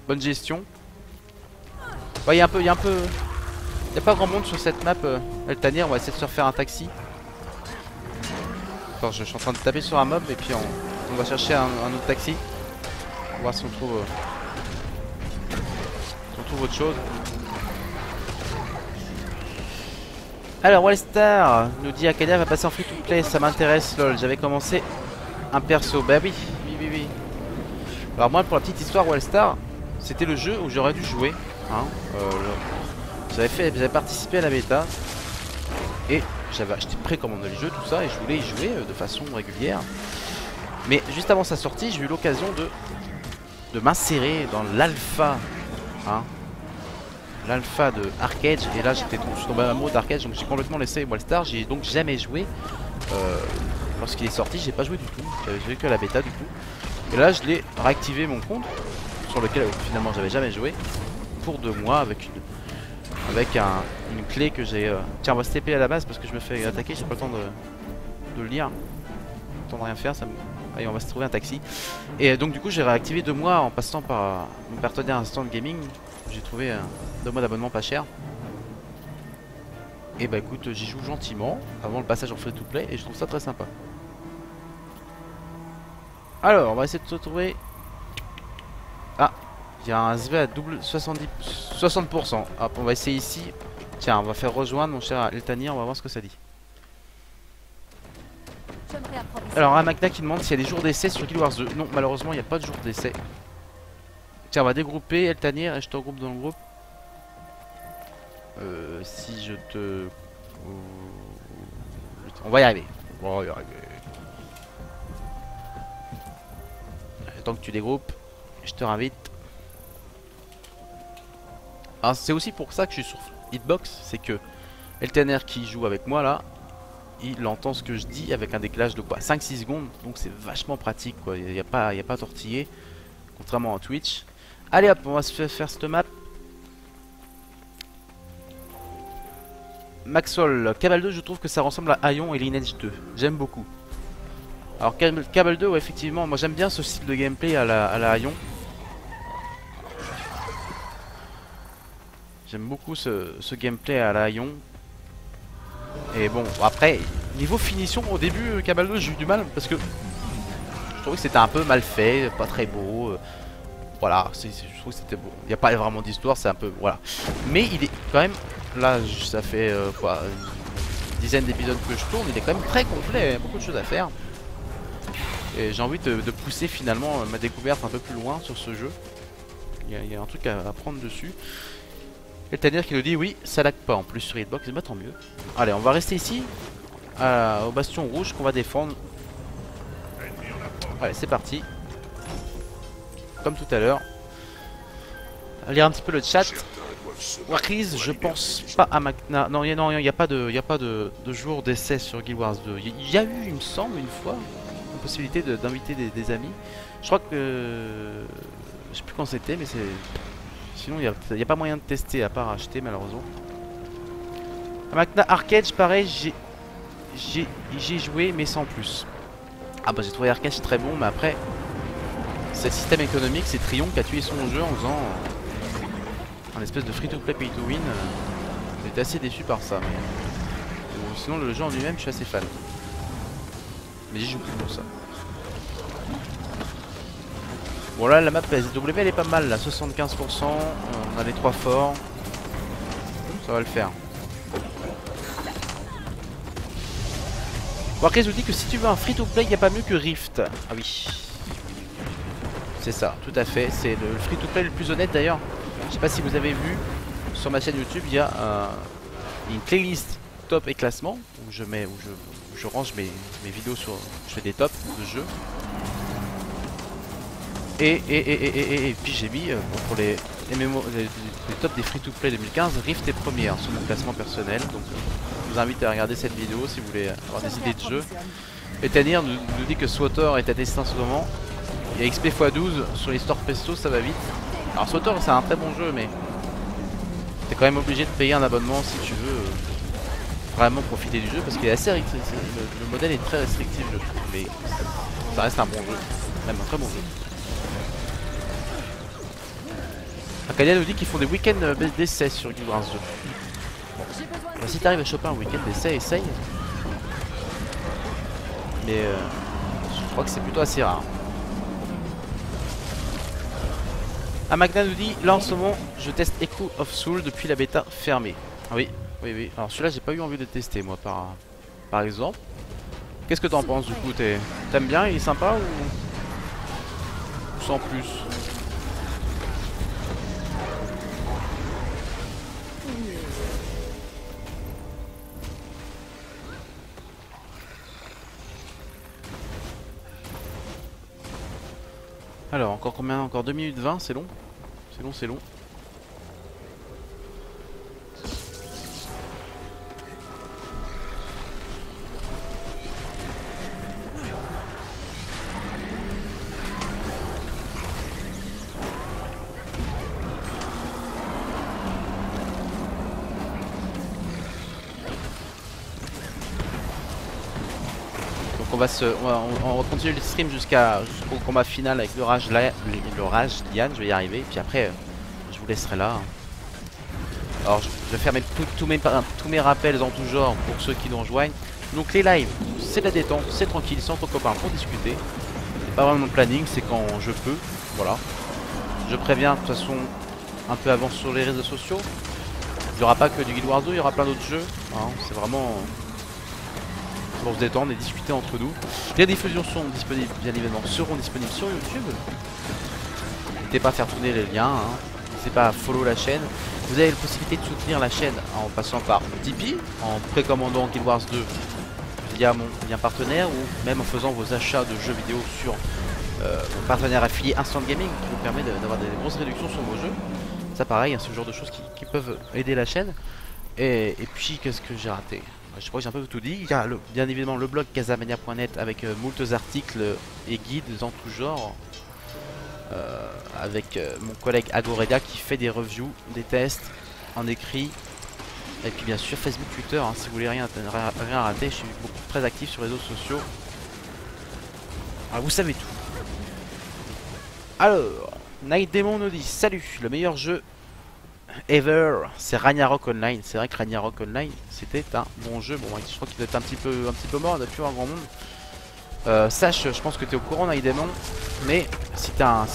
Bonne gestion. Ouais, il y a pas grand monde sur cette map. Eltanier, on va essayer de se refaire un taxi. Attends, je suis en train de taper sur un mob et puis on va chercher un autre taxi. On va voir si on trouve autre chose. Alors Wallstar nous dit Acadia va passer en free to play, ça m'intéresse lol, j'avais commencé un perso, bah oui. Alors moi pour la petite histoire Wallstar, c'était le jeu où j'aurais dû jouer hein, j'avais participé à la bêta et j'avais acheté précommandé le jeu tout ça et je voulais y jouer de façon régulière. Mais juste avant sa sortie j'ai eu l'occasion de m'insérer dans l'alpha hein. L'alpha de Arcade et là je suis tombé amoureux d'Arcade donc j'ai complètement laissé Wallstar. J'ai donc jamais joué lorsqu'il est sorti, j'ai pas joué du tout, j'avais joué que à la bêta du coup. Et là je l'ai réactivé mon compte sur lequel finalement j'avais jamais joué pour 2 mois avec une clé que j'ai tiens on va se TP à la base parce que je me fais attaquer, j'ai pas le temps de le lire, le temps de rien faire ça me... Allez on va se trouver un taxi. Et donc du coup j'ai réactivé 2 mois en passant par mon partenaire Instant Gaming. J'ai trouvé 2 mois d'abonnement pas cher. Et bah écoute j'y joue gentiment avant le passage en free to play et je trouve ça très sympa. Alors on va essayer de se retrouver. Ah il y a un SV à double 60%. Hop on va essayer ici. Tiens on va faire rejoindre mon cher Eltanier, on va voir ce que ça dit. Alors un Magna qui demande s'il y a des jours d'essai sur Guild Wars 2. Non malheureusement il n'y a pas de jour d'essai. Tiens on va dégrouper Eltanier et je te regroupe dans le groupe. Si je te... On va y arriver. Tant que tu dégroupes, je te réinvite. Alors c'est aussi pour ça que je suis sur Hitbox, c'est que Eltener qui joue avec moi là, il entend ce que je dis avec un décalage de quoi 5-6 secondes, donc c'est vachement pratique quoi, il n'y a pas à tortiller, contrairement à Twitch. Allez hop, on va se faire cette map. Maxwell, Cabal 2 je trouve que ça ressemble à Aion et Lineage 2, j'aime beaucoup. Alors Cabal 2 ouais, effectivement, moi j'aime bien ce style de gameplay à la Aion. J'aime beaucoup ce gameplay à la Aion. Et bon après niveau finition au début Cabal 2 j'ai eu du mal parce que trouvais que c'était un peu mal fait, pas très beau. Voilà, je trouve que c'était beau. Il n'y a pas vraiment d'histoire, c'est un peu... Voilà. Mais il est quand même... Là, ça fait quoi, une dizaine d'épisodes que je tourne. Il est quand même très complet, il y a beaucoup de choses à faire. Et j'ai envie de pousser finalement ma découverte un peu plus loin sur ce jeu. Il y a un truc à prendre dessus. Et Tanir qui nous dit oui, ça lag pas en plus sur Hitbox, bah tant mieux. Allez, on va rester ici, au bastion rouge qu'on va défendre. Allez, c'est parti. Comme tout à l'heure. Lire un petit peu le chat. Warriz, je pense pas à Magna. Non, il n'y a pas de jour d'essai sur Guild Wars 2. Il y a eu, il me semble, une fois, la possibilité d'inviter des amis. Je crois que... Je sais plus quand c'était, mais c'est... Sinon, il n'y a pas moyen de tester à part acheter, malheureusement. À Magna Arcade, pareil, j'ai joué, mais sans plus. Ah bah j'ai trouvé Arcade très bon, mais après... C'est le système économique, c'est Trion qui a tué son jeu en faisant un espèce de free-to-play pay-to-win. J'étais assez déçu par ça. Mais sinon le jeu en lui-même, je suis assez fan. Mais j'y joue plus pour ça. Bon là la map SW elle est pas mal là, 75%. On a les 3 forts. Ça va le faire. Warcraft nous dit que si tu veux un free-to-play, il n'y a pas mieux que Rift. Ah oui. C'est ça, tout à fait. C'est le free-to-play le plus honnête d'ailleurs. Je sais pas si vous avez vu sur ma chaîne YouTube, il y a une playlist top et classement où je range mes vidéos sur. Je fais des tops de jeux. Et puis j'ai mis pour les tops des free-to-play 2015, Rift est première sur mon classement personnel. Donc je vous invite à regarder cette vidéo si vous voulez avoir des idées de jeu. Et Tanir nous dit que Swatter est à tester en ce moment. Il y a XP x12 sur l'histoire Pesto, ça va vite. Alors Swatter c'est un très bon jeu, mais t'es quand même obligé de payer un abonnement si tu veux vraiment profiter du jeu, parce qu'il est assez restrictif. Le modèle est très restrictif je trouve, mais ça reste un bon jeu, même un très bon jeu. Akadia nous dit qu'ils font des week-ends d'essai sur Guild Wars 2. Bon. Bah, si t'arrives à choper un week-end d'essai, essaye. Mais je crois que c'est plutôt assez rare. Amagna nous dit, là en ce moment je teste Echo of Soul depuis la bêta fermée. Ah oui, oui, oui. Alors celui-là j'ai pas eu envie de tester moi par exemple. Qu'est-ce que t'en penses du coup? T'aimes bien? Il est sympa ou sans plus? Alors encore combien? Encore 2 minutes 20, c'est long? C'est long, c'est long. On va continuer le stream jusqu'au combat final avec le Rage Liane, je vais y arriver, puis après je vous laisserai là. Alors je vais faire tous mes rappels en tout genre pour ceux qui nous rejoignent. Donc les lives, c'est de la détente, c'est tranquille, c'est entre copains pour discuter. C'est pas vraiment le planning, c'est quand je peux, voilà. Je préviens de toute façon un peu avant sur les réseaux sociaux. Il n'y aura pas que du Guild Wars 2, il y aura plein d'autres jeux, hein, c'est vraiment... pour se détendre et discuter entre nous. Les diffusions sont disponibles, bien évidemment, seront disponibles sur YouTube. N'hésitez pas à faire tourner les liens, hein. N'hésitez pas à follow la chaîne. Vous avez la possibilité de soutenir la chaîne en passant par Tipeee, en précommandant Guild Wars 2 via mon lien partenaire, ou même en faisant vos achats de jeux vidéo sur mon partenaire affilié Instant Gaming, qui vous permet d'avoir des grosses réductions sur vos jeux. Ça pareil, hein, ce genre de choses qui peuvent aider la chaîne. Et puis qu'est-ce que j'ai raté? Je crois que j'ai un peu tout dit. Il y a bien évidemment le blog casamania.net avec moultes articles et guides en tout genre. Avec mon collègue Agoreda qui fait des reviews, des tests en écrit. Et puis bien sûr Facebook, Twitter, hein, si vous voulez rien rater, je suis très actif sur les réseaux sociaux. Alors vous savez tout. Alors, Night Demon nous dit salut, le meilleur jeu ever, c'est Ragnarok Online. C'est vrai que Ragnarok Online c'était un bon jeu. Bon, je crois qu'il doit être un petit peu mort, il doit plus avoir grand monde. Sache, je pense que tu es au courant Naïdémon, mais si t'as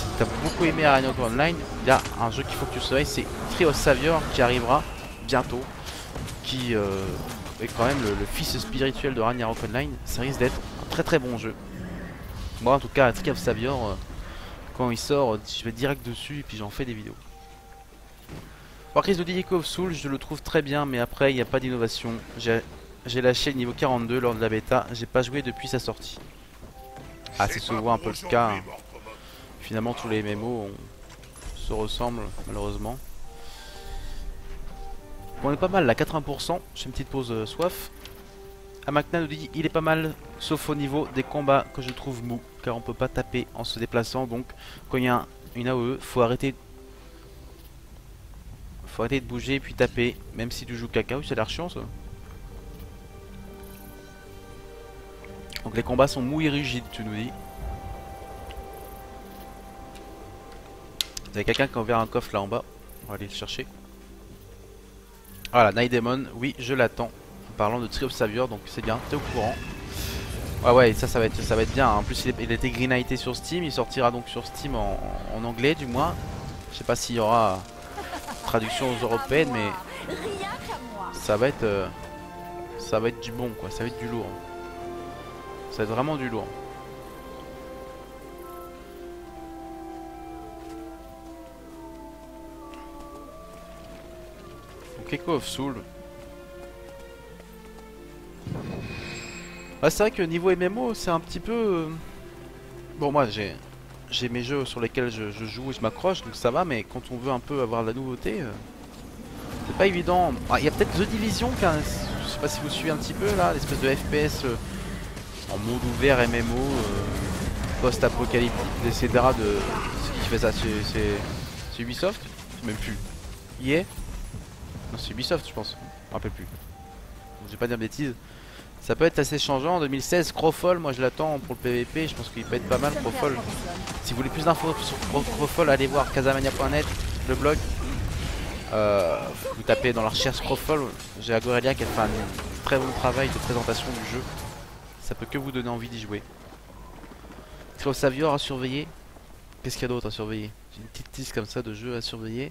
beaucoup aimé Arena Online, il y a un jeu qu'il faut que tu surveilles, c'est Tree of Savior qui arrivera bientôt, qui est quand même le fils spirituel de Ragnarok Online. Ça risque d'être un très bon jeu. Moi en tout cas, Tree of Savior, quand il sort, je vais direct dessus et puis j'en fais des vidéos. Warcris nous dit Echo of Soul, je le trouve très bien, mais après il n'y a pas d'innovation. J'ai lâché le niveau 42 lors de la bêta, j'ai pas joué depuis sa sortie. Ah, c'est souvent un peu le cas. Hein. Finalement, tous les MMO se ressemblent, malheureusement. Bon, on est pas mal là, 80%. J'ai une petite pause soif. Amakna nous dit il est pas mal, sauf au niveau des combats que je trouve mou, car on peut pas taper en se déplaçant. Donc, quand il y a une AOE, faut arrêter de bouger et puis taper, même si tu joues caca. Oui, c'est l'air chiant ça. Donc les combats sont mous et rigides, tu nous dis. Vous avez quelqu'un qui a ouvert un coffre là en bas. On va aller le chercher. Voilà, Naïdémon, oui, je l'attends. En parlant de Tree of Savior, donc c'est bien, t'es au courant. Ouais, ça va être bien. En plus, il était greenlighté sur Steam. Il sortira donc sur Steam en anglais, du moins. Je sais pas s'il y aura traduction européenne, mais ça va être du bon, quoi. Ça va être du lourd. Ça va être vraiment du lourd. Donc Echo of Soul. Ah, c'est vrai que niveau MMO c'est un petit peu... Bon, moi j'ai mes jeux sur lesquels je joue et je m'accroche, donc ça va, mais quand on veut un peu avoir de la nouveauté, c'est pas évident. Il y a peut-être The Division, je sais pas si vous suivez un petit peu là, l'espèce de FPS en mode ouvert MMO, post-apocalyptique, etc. de ce qui fait ça, c'est Ubisoft, même plus. EA? Non, c'est Ubisoft je pense, je me rappelle plus. J'ai pas dire de bêtises. Ça peut être assez changeant. En 2016, Crowfall, moi je l'attends pour le PVP. Je pense qu'il peut être pas mal. Crowfall. Si vous voulez plus d'infos sur Crowfall, allez voir casamania.net, le blog. Vous tapez dans la recherche Crowfall. J'ai Agorelia qui a fait un très bon travail de présentation du jeu. Ça peut que vous donner envie d'y jouer. Tree of Savior à surveiller. Qu'est-ce qu'il y a d'autre à surveiller? J'ai une petite liste comme ça de jeux à surveiller.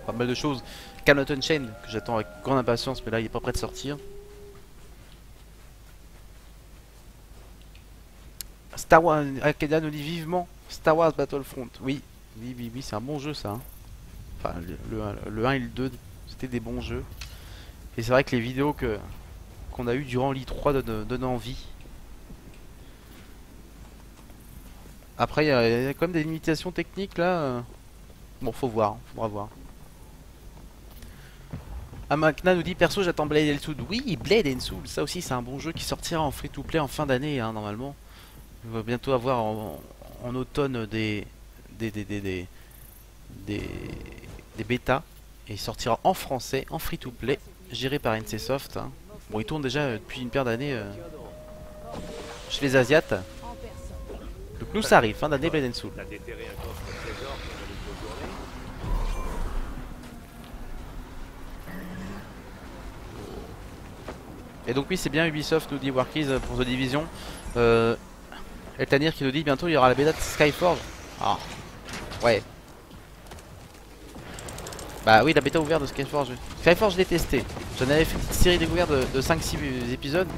Pas mal de choses. Camlet Unchained que j'attends avec grande impatience, mais là il est pas prêt de sortir. Star Wars, Arcadia nous dit vivement Star Wars Battlefront. Oui, c'est un bon jeu ça. Hein. Enfin, le 1 et le 2, c'était des bons jeux. Et c'est vrai que les vidéos qu'on a eu durant l'I3 donnent envie. Après, il y a quand même des limitations techniques là. Bon, faut voir, faudra voir. Amakna nous dit perso j'attends Blade and Soul. Oui, Blade and Soul, ça aussi c'est un bon jeu qui sortira en free to play en fin d'année hein, normalement. On va bientôt avoir en automne des bêtas et il sortira en français en free to play géré par NCSoft. Hein. Bon, il tourne déjà depuis une paire d'années chez les Asiates. Donc nous ça arrive fin d'année Blade and Soul. Et donc oui c'est bien Ubisoft nous dit Warcris pour The Division. Eltanir qui nous dit bientôt il y aura la bêta de Skyforge. Ah ouais. Bah oui la bêta ouverte de Skyforge. Skyforge je l'ai testé. J'en avais fait une petite série découverte de 5-6 épisodes.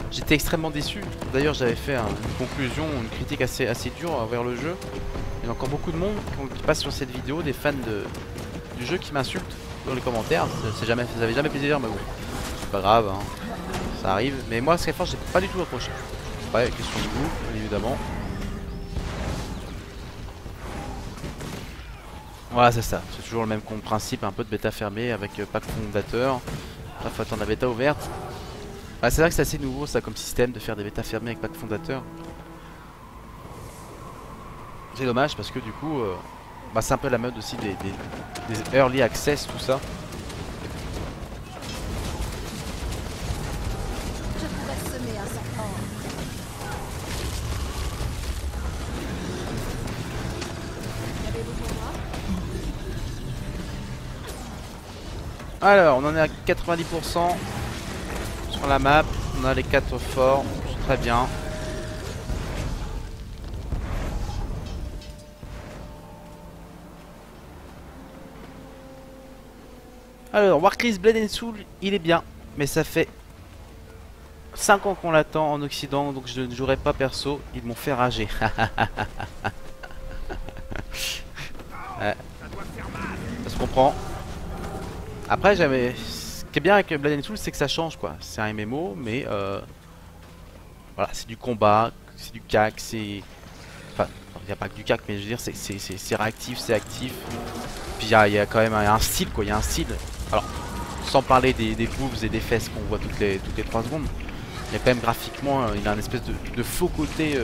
J'étais extrêmement déçu. D'ailleurs j'avais fait une conclusion, une critique assez dure envers le jeu. Il y a encore beaucoup de monde qui passe sur cette vidéo, des fans du jeu qui m'insultent dans les commentaires. Ça avait jamais plaisir mais bon. C'est pas grave hein. Ça arrive, mais moi Skyforge j'ai pas du tout accroché. Ouais, question de goût, évidemment. Voilà, c'est ça. C'est toujours le même principe, un peu de bêta fermée avec pack fondateur. Là, faut attendre la bêta ouverte. Ah, c'est vrai que c'est assez nouveau ça comme système de faire des bêtas fermées avec pack fondateur. C'est dommage parce que du coup, c'est un peu la mode aussi des early access, tout ça. Alors, on en est à 90% sur sur la map. On a les 4 forts, c'est très bien. Alors, Warcry's Blade and Soul, il est bien, mais ça fait 5 ans qu'on l'attend en Occident, donc je ne jouerai pas perso. Ils m'ont fait rager. Ouais. Ça se comprend. Après, jamais. Ce qui est bien avec Blade and Soul, c'est que ça change quoi. C'est un MMO, mais voilà, c'est du combat, c'est du CAC, c'est. Enfin, il n'y a pas que du CAC, mais je veux dire, c'est réactif, c'est actif. Puis il y a quand même un style quoi, il y a un style. Alors, sans parler des boobs et des fesses qu'on voit toutes les 3 secondes, il y a quand même graphiquement, il a un espèce de faux côté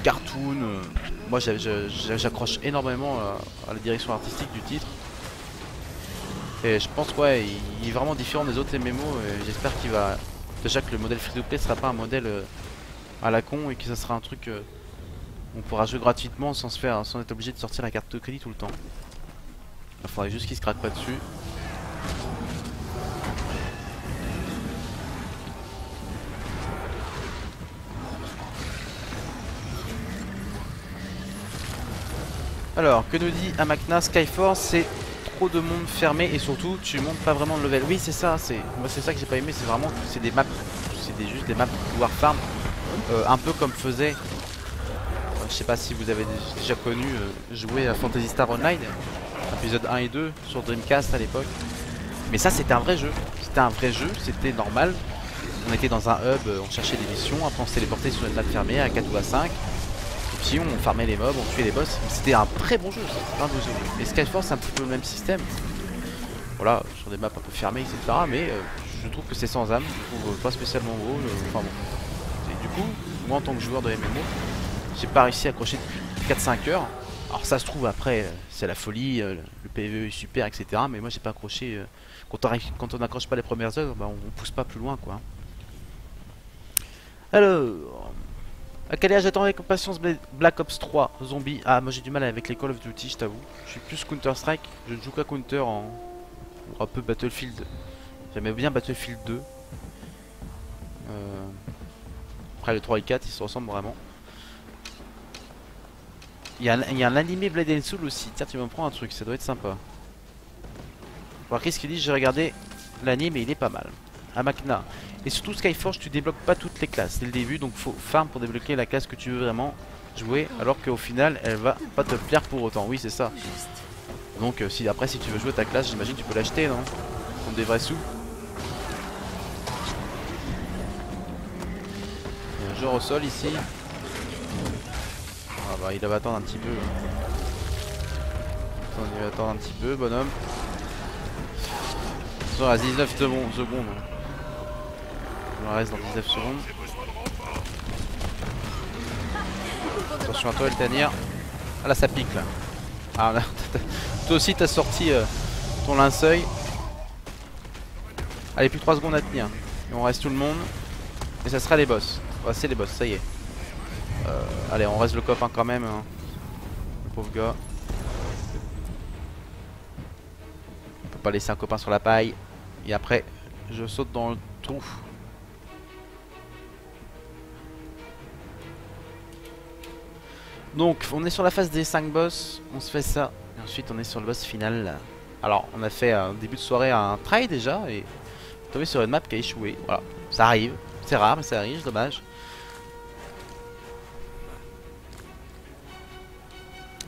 cartoon. Moi j'accroche énormément à la direction artistique du titre. Et je pense ouais, il est vraiment différent des autres MMO. J'espère qu'il va. Déjà que le modèle free to play sera pas un modèle à la con et que ça sera un truc on pourra jouer gratuitement sans être obligé de sortir la carte de crédit tout le temps. Il faudrait juste qu'il se craque pas dessus. Alors, que nous dit Amakna? Skyforce, c'est trop de monde fermé et surtout tu montes pas vraiment de level. Oui, c'est ça, moi c'est ça que j'ai pas aimé, c'est vraiment c'est des maps, juste des maps de pouvoir farm, un peu comme faisait, je sais pas si vous avez déjà connu jouer à Phantasy Star Online, épisode 1 et 2 sur Dreamcast à l'époque. Mais ça c'était un vrai jeu, c'était normal. On était dans un hub, on cherchait des missions, après on se téléportait sur une map fermée à 4 ou à 5. Et puis on farmait les mobs, on tuait les boss. C'était un très bon jeu, c'était un beau jeu. Et Skyforce c'est un petit peu le même système. Voilà, sur des maps un peu fermées, etc. Mais je trouve que c'est sans âme, je trouve pas spécialement beau. Enfin bon. Et du coup, moi en tant que joueur de MMO, j'ai pas réussi à accrocher depuis 4-5 heures. Alors ça se trouve après, c'est la folie, le PvE est super, etc. Mais moi j'ai pas accroché. Quand on n'accroche pas les premières heures, bah, on pousse pas plus loin quoi. Alors, à quel âge j'attends avec impatience Black Ops 3 Zombie? Ah, moi j'ai du mal avec les Call of Duty, je t'avoue. Je suis plus Counter Strike, je ne joue qu'à Counter ou un peu Battlefield. J'aimais bien Battlefield 2. Après le 3 et 4 ils se ressemblent vraiment. Il y a un animé Blade and Soul aussi, tiens tu me prends un truc, ça doit être sympa. Alors qu'est-ce qu'il dit? J'ai regardé l'anime et il est pas mal. Amakna. Et surtout Skyforge, tu débloques pas toutes les classes dès le début, donc faut farm pour débloquer la classe que tu veux vraiment jouer, alors qu'au final elle va pas te plaire pour autant. Oui c'est ça. Donc si après si tu veux jouer ta classe, j'imagine tu peux l'acheter, non? Contre des vrais sous. Il y a un joueur au sol ici. Ah bah il va attendre un petit peu. Attends, il va attendre un petit peu, bonhomme. Attention à 19 secondes. On reste dans 19 secondes. Attention à toi Eltanir. Ah là ça pique là. Ah là, toi aussi t'as sorti ton linceuil. Allez, plus 3 secondes à tenir. Et on reste tout le monde. Et ça sera les boss. Ouais, c'est les boss, ça y est. Allez, on reste le copain quand même. Hein. Le pauvre gars. On peut pas laisser un copain sur la paille. Et après, je saute dans le trou. Donc on est sur la phase des 5 boss, on se fait ça, et ensuite on est sur le boss final. Alors on a fait un début de soirée un try déjà, et on est tombé sur une map qui a échoué, voilà, ça arrive, c'est rare mais ça arrive, dommage.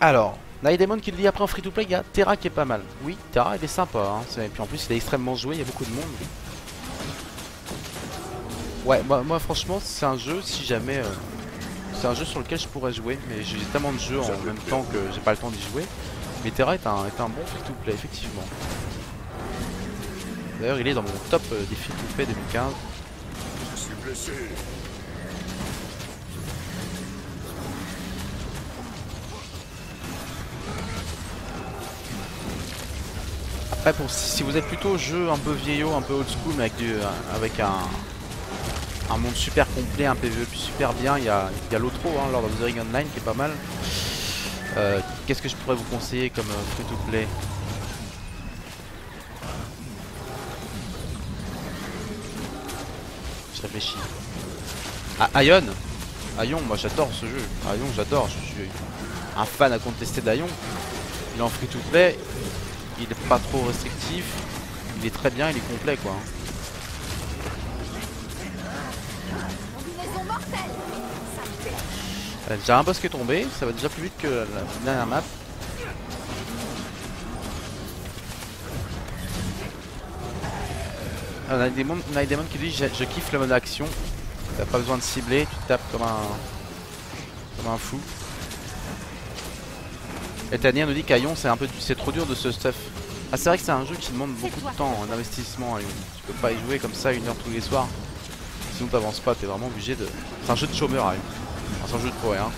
Alors, Nightdemon qui le dit après en free to play, il y a Terra qui est pas mal. Oui, Terra il est sympa, hein. Et puis en plus il est extrêmement joué, il y a beaucoup de monde. Ouais, moi franchement c'est un jeu si jamais... c'est un jeu sur lequel je pourrais jouer, mais j'ai tellement de jeux en même temps que j'ai pas le temps d'y jouer. Mais Terra est un bon free-to-play, effectivement. D'ailleurs, il est dans mon top des free-to-play 2015. Je suis blessé. Après, si vous êtes plutôt jeu un peu vieillot, un peu old school, mais avec un monde super complet, un PvE super bien, il y a l'Otro, hein, Lord of the Ring Online qui est pas mal. Qu'est-ce que je pourrais vous conseiller comme free to play? Je réfléchis. Ah, Aion. Aion, moi j'adore ce jeu. Aion, j'adore. Je suis un fan à contester d'Aion. Il est en free to play. Il est pas trop restrictif. Il est très bien, il est complet quoi. Combinaison mortelle. Ça me plaît. Il y a déjà un boss qui est tombé. Ça va déjà plus vite que la dernière map. On a des démons qui disent je kiffe le mode action. T'as pas besoin de cibler, tu tapes comme un fou. Et Tania nous dit qu'Aion c'est trop dur de se stuff. Ah c'est vrai que c'est un jeu qui demande beaucoup de temps d'investissement. Tu peux pas y jouer comme ça 1 heure tous les soirs. Sinon t'avances pas, t'es vraiment obligé de. C'est un jeu de chômeur Aion. Enfin, c'est un jeu de pro hein.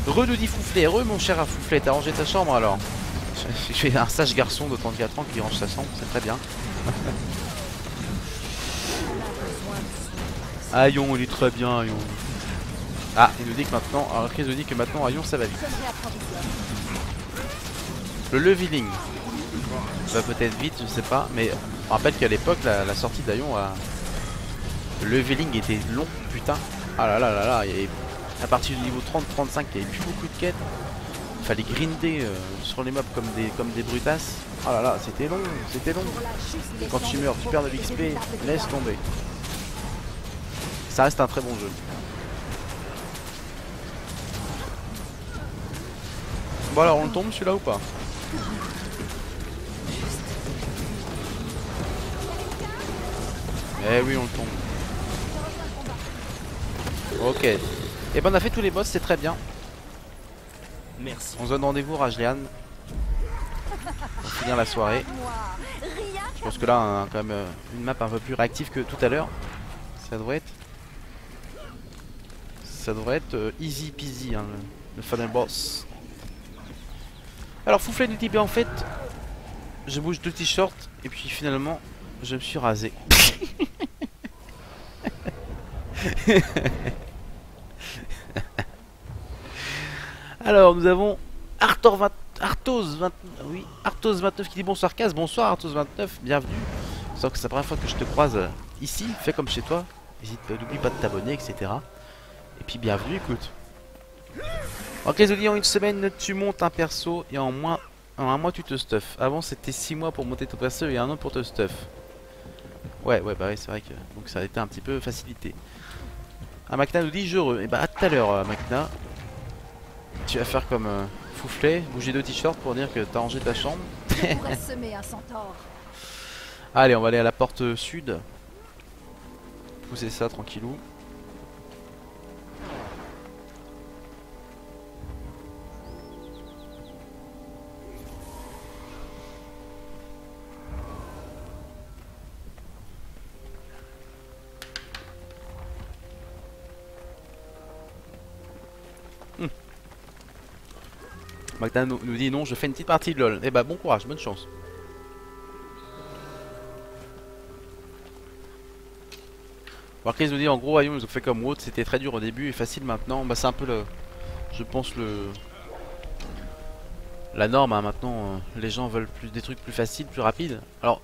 Re nous dit Fouflet, mon cher à Fouflet, t'as rangé ta chambre alors? Je suis un sage garçon de 34 ans qui range sa chambre, c'est très bien. Aion, il est très bien, Aion. Ah, il nous dit que maintenant. Alors, Chris nous dit que maintenant, Aion, ça va vite. Le leveling va peut-être vite, je sais pas. Mais on rappelle qu'à l'époque, la sortie d'Aion, le leveling était long, putain. Ah là là là là, il y avait, à partir du niveau 30-35, il n'y avait plus beaucoup de quêtes. Il fallait grinder sur les mobs comme des brutasses. Ah là là, c'était long, c'était long. Et quand tu meurs, tu perds de l'XP, laisse tomber. Ça reste un très bon jeu. Bon alors on le tombe celui-là ou pas? Eh oui on le tombe. Ok. Et ben on a fait tous les boss, c'est très bien. Merci. On se donne rendez-vous Rajlean pour finir la soirée. Je pense que là on a quand même une map un peu plus réactive que tout à l'heure. Ça devrait être easy peasy hein, le final boss. Alors Fouflet nous dit bien en fait je bouge 2 t-shirts et puis finalement je me suis rasé. Alors nous avons Arthos29 qui dit bonsoir Kaz, bonsoir Arthos29, bienvenue. Sauf que c'est la première fois que je te croise ici, fais comme chez toi, n'oublie pas de t'abonner etc. Et puis bienvenue, écoute. Ok les auditeurs, en une semaine tu montes un perso et en un mois tu te stuff. Avant c'était 6 mois pour monter ton perso et 1 an pour te stuff. Ouais bah ouais, c'est vrai que donc ça a été un petit peu facilité. Ah Macna nous dit je re. Et bah à tout à l'heure Macna. Tu vas faire comme Fouflet, bouger 2 t-shirts pour dire que t'as rangé ta chambre. Allez on va aller à la porte sud. Pousser ça tranquillou. Magda nous dit non, je fais une petite partie de LOL. Eh bah bon courage, bonne chance. Chris nous dit en gros Aion ils ont fait comme WoT, c'était très dur au début et facile maintenant. Bah c'est un peu le. Je pense la norme hein, maintenant les gens veulent des trucs plus faciles, plus rapides. Alors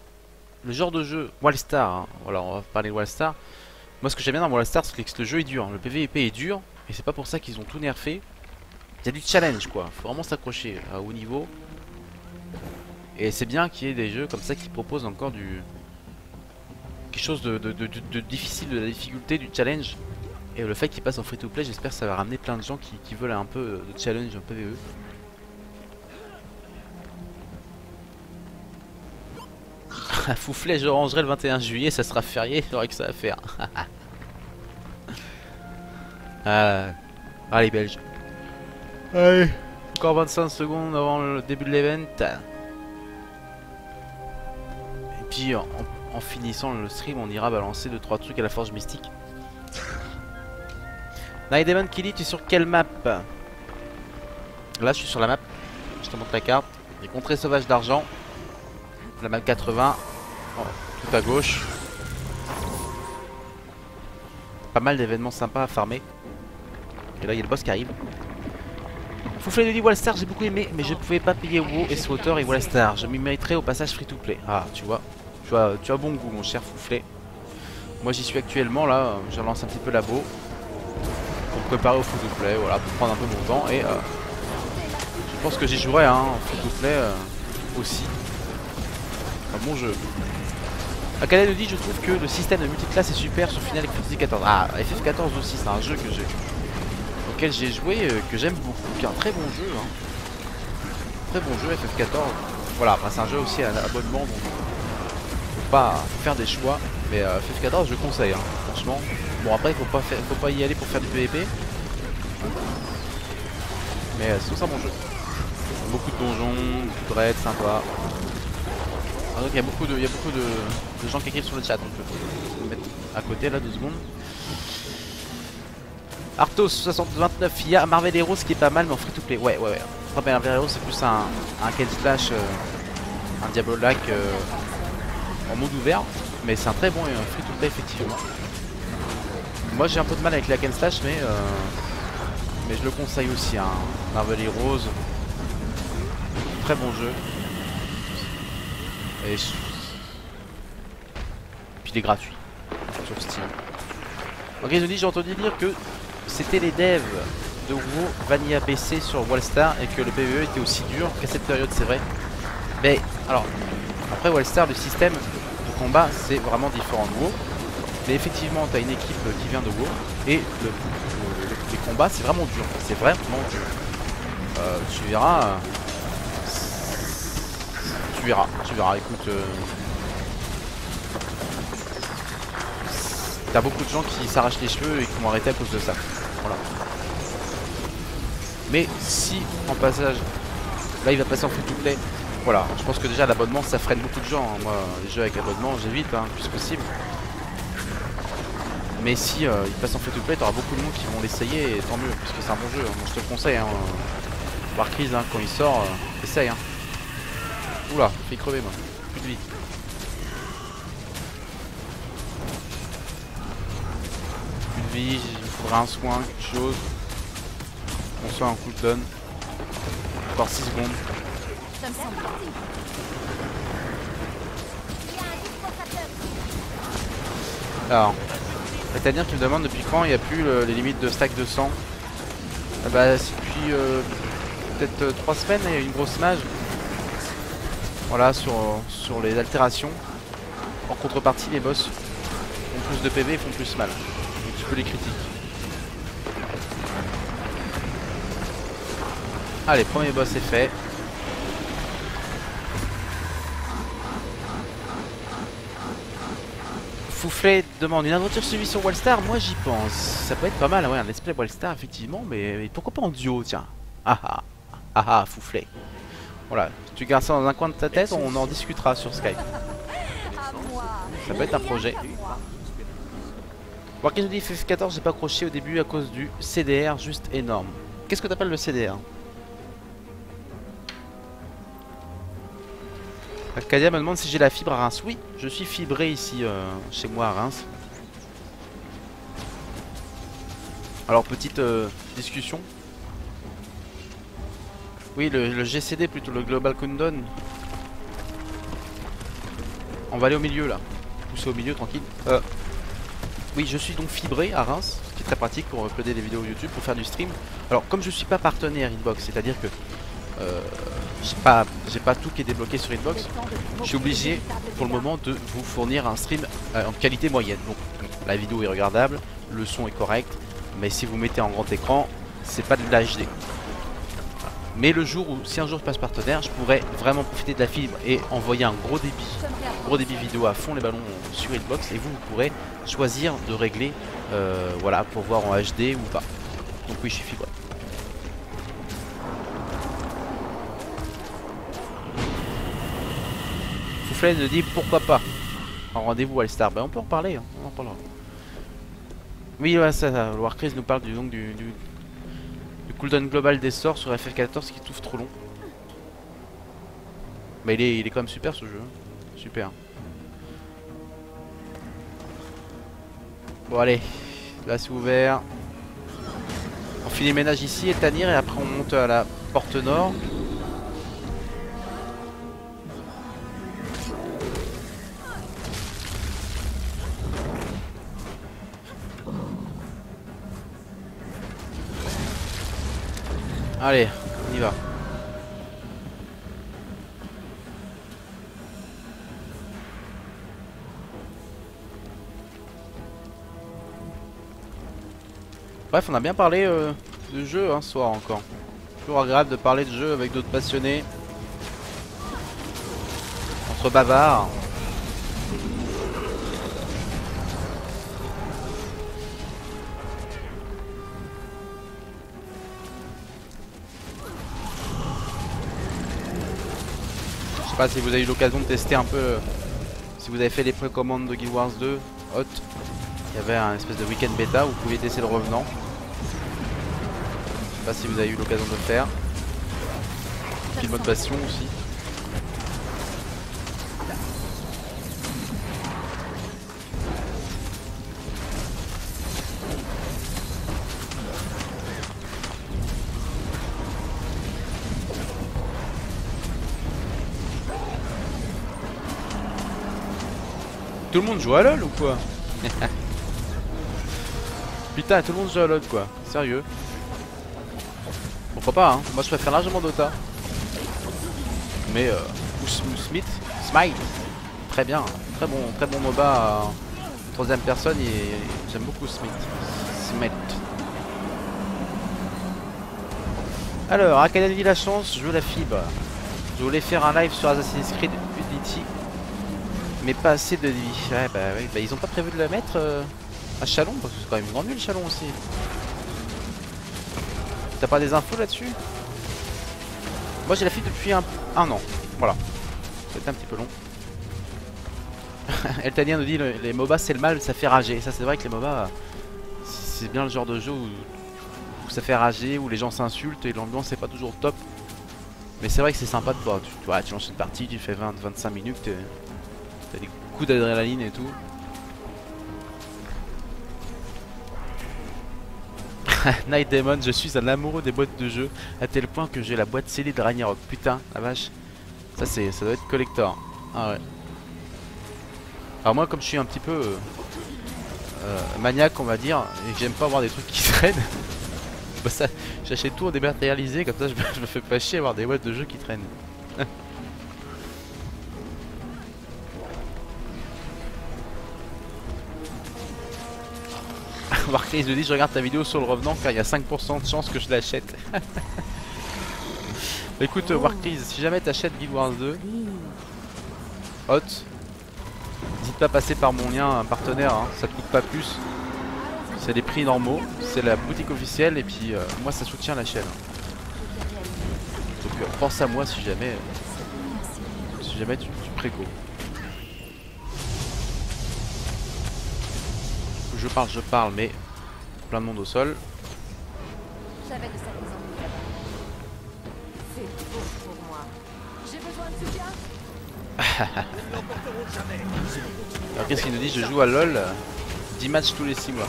le genre de jeu Wildstar, hein, voilà on va parler de Wildstar. Moi ce que j'aime bien dans Wildstar c'est que le jeu est dur, le PVP est dur et c'est pas pour ça qu'ils ont tout nerfé. Il y a du challenge quoi, faut vraiment s'accrocher à haut niveau. Et c'est bien qu'il y ait des jeux comme ça qui proposent encore quelque chose de difficile, de la difficulté, du challenge. Et le fait qu'il passe en free to play, j'espère que ça va ramener plein de gens qui veulent un peu de challenge en PvE. Fouflet, je rangerai le 21 juillet, ça sera férié, j'aurai que ça à faire. Allez Belge. Allez. Encore 25 secondes avant le début de l'event. Et puis en finissant le stream, on ira balancer 2-3 trucs à la forge mystique. Nightdemon Killy, tu es sur quelle map? Là je suis sur la map. Je te montre la carte. Les contrées sauvages d'argent. La map 80. Oh, tout à gauche. Pas mal d'événements sympas à farmer. Et là il y a le boss qui arrive. Fouflet nous dit Wildstar j'ai beaucoup aimé mais je pouvais pas payer WoW et Swatter et Wildstar. Je m'y mériterais au passage free to play. Ah tu vois. Tu as bon goût mon cher Fouflet. Moi j'y suis actuellement là, je relance un petit peu labo pour me préparer au free-to-play, voilà, pour prendre un peu mon temps et je pense que j'y jouerai hein, en free-to-play aussi. Un bon jeu. Akane nous dit je trouve que le système de multiclasse est super sur Final Fantasy XIV. Ah, FF14 aussi, c'est un jeu auquel j'ai joué, que j'aime beaucoup, qui est un très bon jeu. Hein. Très bon jeu FF14. Voilà, après c'est un jeu aussi à l'abonnement, donc faut faire des choix. Mais FF14 je conseille, hein, franchement. Bon après faut pas y aller pour faire du PVP. Mais c'est tout ça bon jeu. Beaucoup de donjons, beaucoup de raids, sympa. Ah, donc il y a beaucoup de gens qui écrivent sur le chat, donc je vais mettre à côté là 2 secondes. Arthos 6029, il y a Marvel Heroes qui est pas mal mais en free to play. Ouais. Après Marvel Heroes c'est plus un Ken Slash, un Diablo-like en mode ouvert. Mais c'est un très bon free to play effectivement. Moi j'ai un peu de mal avec la Ken Slash mais je le conseille aussi. Hein. Marvel Heroes, très bon jeu. Et puis il est gratuit sur Steam. Ok, je dis, j'ai entendu dire que c'était les devs de WoW Vanilla PC sur Wallstar et que le PvE était aussi dur qu'à cette période, c'est vrai. Mais alors, après Wallstar, le système de combat c'est vraiment différent de WoW. Mais effectivement, tu as une équipe qui vient de WoW et les combats c'est vraiment dur. C'est vraiment dur. Tu verras. Tu verras, écoute. T'as beaucoup de gens qui s'arrachent les cheveux et qui vont arrêter à cause de ça. Voilà. Mais si en passage, là il va passer en free to play. Voilà, je pense que déjà l'abonnement ça freine beaucoup de gens. Hein. Moi, les jeux avec abonnement, j'évite hein, le plus possible. Mais si il passe en free to play, t'auras beaucoup de monde qui vont l'essayer et tant mieux, parce que c'est un bon jeu. Moi je te le conseille. Hein. Warcries, hein, quand il sort, essaye. Hein. Oula, fait crever moi, plus de vie. Plus de vie, il faudra un soin, quelque chose. On soin un cooldown. Encore 6 secondes. Ça me semble parti. Il y a un dispensateur. Alors, c'est-à-dire qu'il me demande depuis quand il n'y a plus les limites de stack de sang. Ah bah c'est depuis peut-être 3 semaines, il y a eu une grosse mage. Voilà, sur les altérations. En contrepartie, les boss font plus de PV et font plus mal. Donc tu peux les critiquer. Allez, premier boss est fait. Fouflet demande une aventure suivie sur Wallstar. Moi j'y pense. Ça peut être pas mal, ouais, un let's play Wallstar effectivement, mais pourquoi pas en duo, tiens. Fouflet. Voilà, si tu gardes ça dans un coin de ta tête, on en discutera sur Skype. Ça peut être un projet. Warcries nous dit FF14, j'ai pas accroché au début à cause du CDR juste énorme. Qu'est-ce que t'appelles le CDR? Kadia me demande si j'ai la fibre à Reims. Oui, je suis fibré ici chez moi à Reims. Alors petite discussion. Oui, le GCD plutôt, le Global Countdown. On va aller au milieu là. Pousser au milieu tranquille. Oui, je suis donc fibré à Reims, ce qui est très pratique pour uploader des vidéos YouTube, pour faire du stream. Alors comme je suis pas partenaire Hitbox, c'est-à-dire que j'ai pas tout qui est débloqué sur Hitbox, je suis obligé pour le moment de vous fournir un stream en qualité moyenne. Donc la vidéo est regardable, le son est correct, mais si vous mettez en grand écran, c'est pas de l'HD. Mais le jour où, si un jour je passe partenaire, je pourrais vraiment profiter de la fibre et envoyer un gros débit vidéo à fond les ballons sur Hitbox, et vous pourrez choisir de régler voilà, pour voir en HD ou pas. Donc oui, je suis fibré. Fouflet nous dit pourquoi pas en rendez-vous à All-Star. Ben on peut en parler, hein. On en parlera. Oui, ouais, ça, le Warcries nous parle du cooldown global des sorts sur FF14 qui trouve trop long. Mais il est quand même super ce jeu. Super. Bon allez, là c'est ouvert. On finit le ménage ici et Tanir, et après on monte à la porte nord. Allez, on y va. Bref, on a bien parlé de jeu ce soir encore. Toujours agréable de parler de jeu avec d'autres passionnés. Entre bavards. Je sais pas si vous avez eu l'occasion de tester un peu, si vous avez fait les précommandes de Guild Wars 2 Hot. Il y avait un espèce de week-end bêta où vous pouviez tester le Revenant. Je sais pas si vous avez eu l'occasion de le faire. Puis le mode Bastion aussi. Tout le monde joue à LoL ou quoi? Putain, tout le monde joue à LoL quoi, sérieux. Pourquoi pas hein, moi je préfère largement Dota. Mais ou Smite, très bien, très bon MOBA troisième personne et j'aime beaucoup Smite. Alors, Academy la chance, je veux la fibre. Je voulais faire un live sur Assassin's Creed Unity. Mais pas assez de vie. Ouais, bah ils ont pas prévu de la mettre à Chalon parce que c'est quand même une grande ville Chalon aussi. T'as pas des infos là-dessus? Moi j'ai la fibre depuis un an. Voilà. C'était un petit peu long. Eltanien nous dit les MOBA c'est le mal, ça fait rager. Et ça c'est vrai que les MOBA c'est bien le genre de jeu où ça fait rager, où les gens s'insultent et l'ambiance c'est pas toujours top. Mais c'est vrai que c'est sympa de voir. Tu lances une partie, tu fais 20-25 minutes. T'as des coups d'adrénaline et tout. Night Demon, je suis un amoureux des boîtes de jeux à tel point que j'ai la boîte scellée de Ragnarok. Putain, la vache. Ça doit être collector. Ah ouais. Alors moi comme je suis un petit peu maniaque on va dire, et que j'aime pas avoir des trucs qui traînent, bah ça, j'achète tout en dématérialisé, comme ça je me fais pas chier à avoir des boîtes de jeux qui traînent. Marquez de dit je regarde ta vidéo sur le Revenant car il y a 5% de chance que je l'achète. Écoute Warcrease, si jamais t'achètes Guild Wars 2 Hot, n'hésite pas à passer par mon lien partenaire, hein, ça te coûte pas plus. C'est les prix normaux, c'est la boutique officielle et puis moi ça soutient la chaîne. Donc pense à moi si jamais tu préco. Je parle, mais plein de monde au sol. J'avais de sacrés ennuis là-bas. C'est trop pour moi. J'ai besoin de soutien. Alors qu'est-ce qu'il nous dit? Je joue à LoL 10 matchs tous les 6 mois.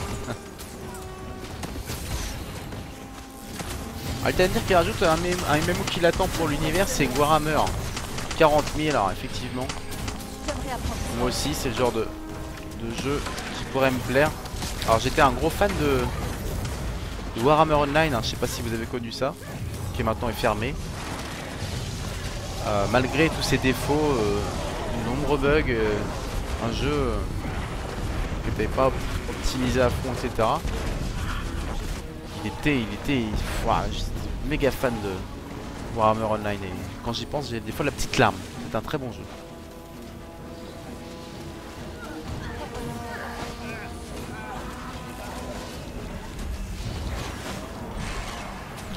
Alors il dire qu'il rajoute un MMO qui l'attend pour l'univers, c'est Warhammer 40 000. Alors effectivement, moi aussi c'est le genre de jeu qui pourrait me plaire. Alors j'étais un gros fan de Warhammer Online, hein, je sais pas si vous avez connu ça, qui maintenant est fermé. Malgré tous ses défauts, de nombreux bugs, un jeu qui n'était pas optimisé à fond, etc. J'étais méga fan de Warhammer Online et quand j'y pense j'ai des fois la petite larme. C'est un très bon jeu.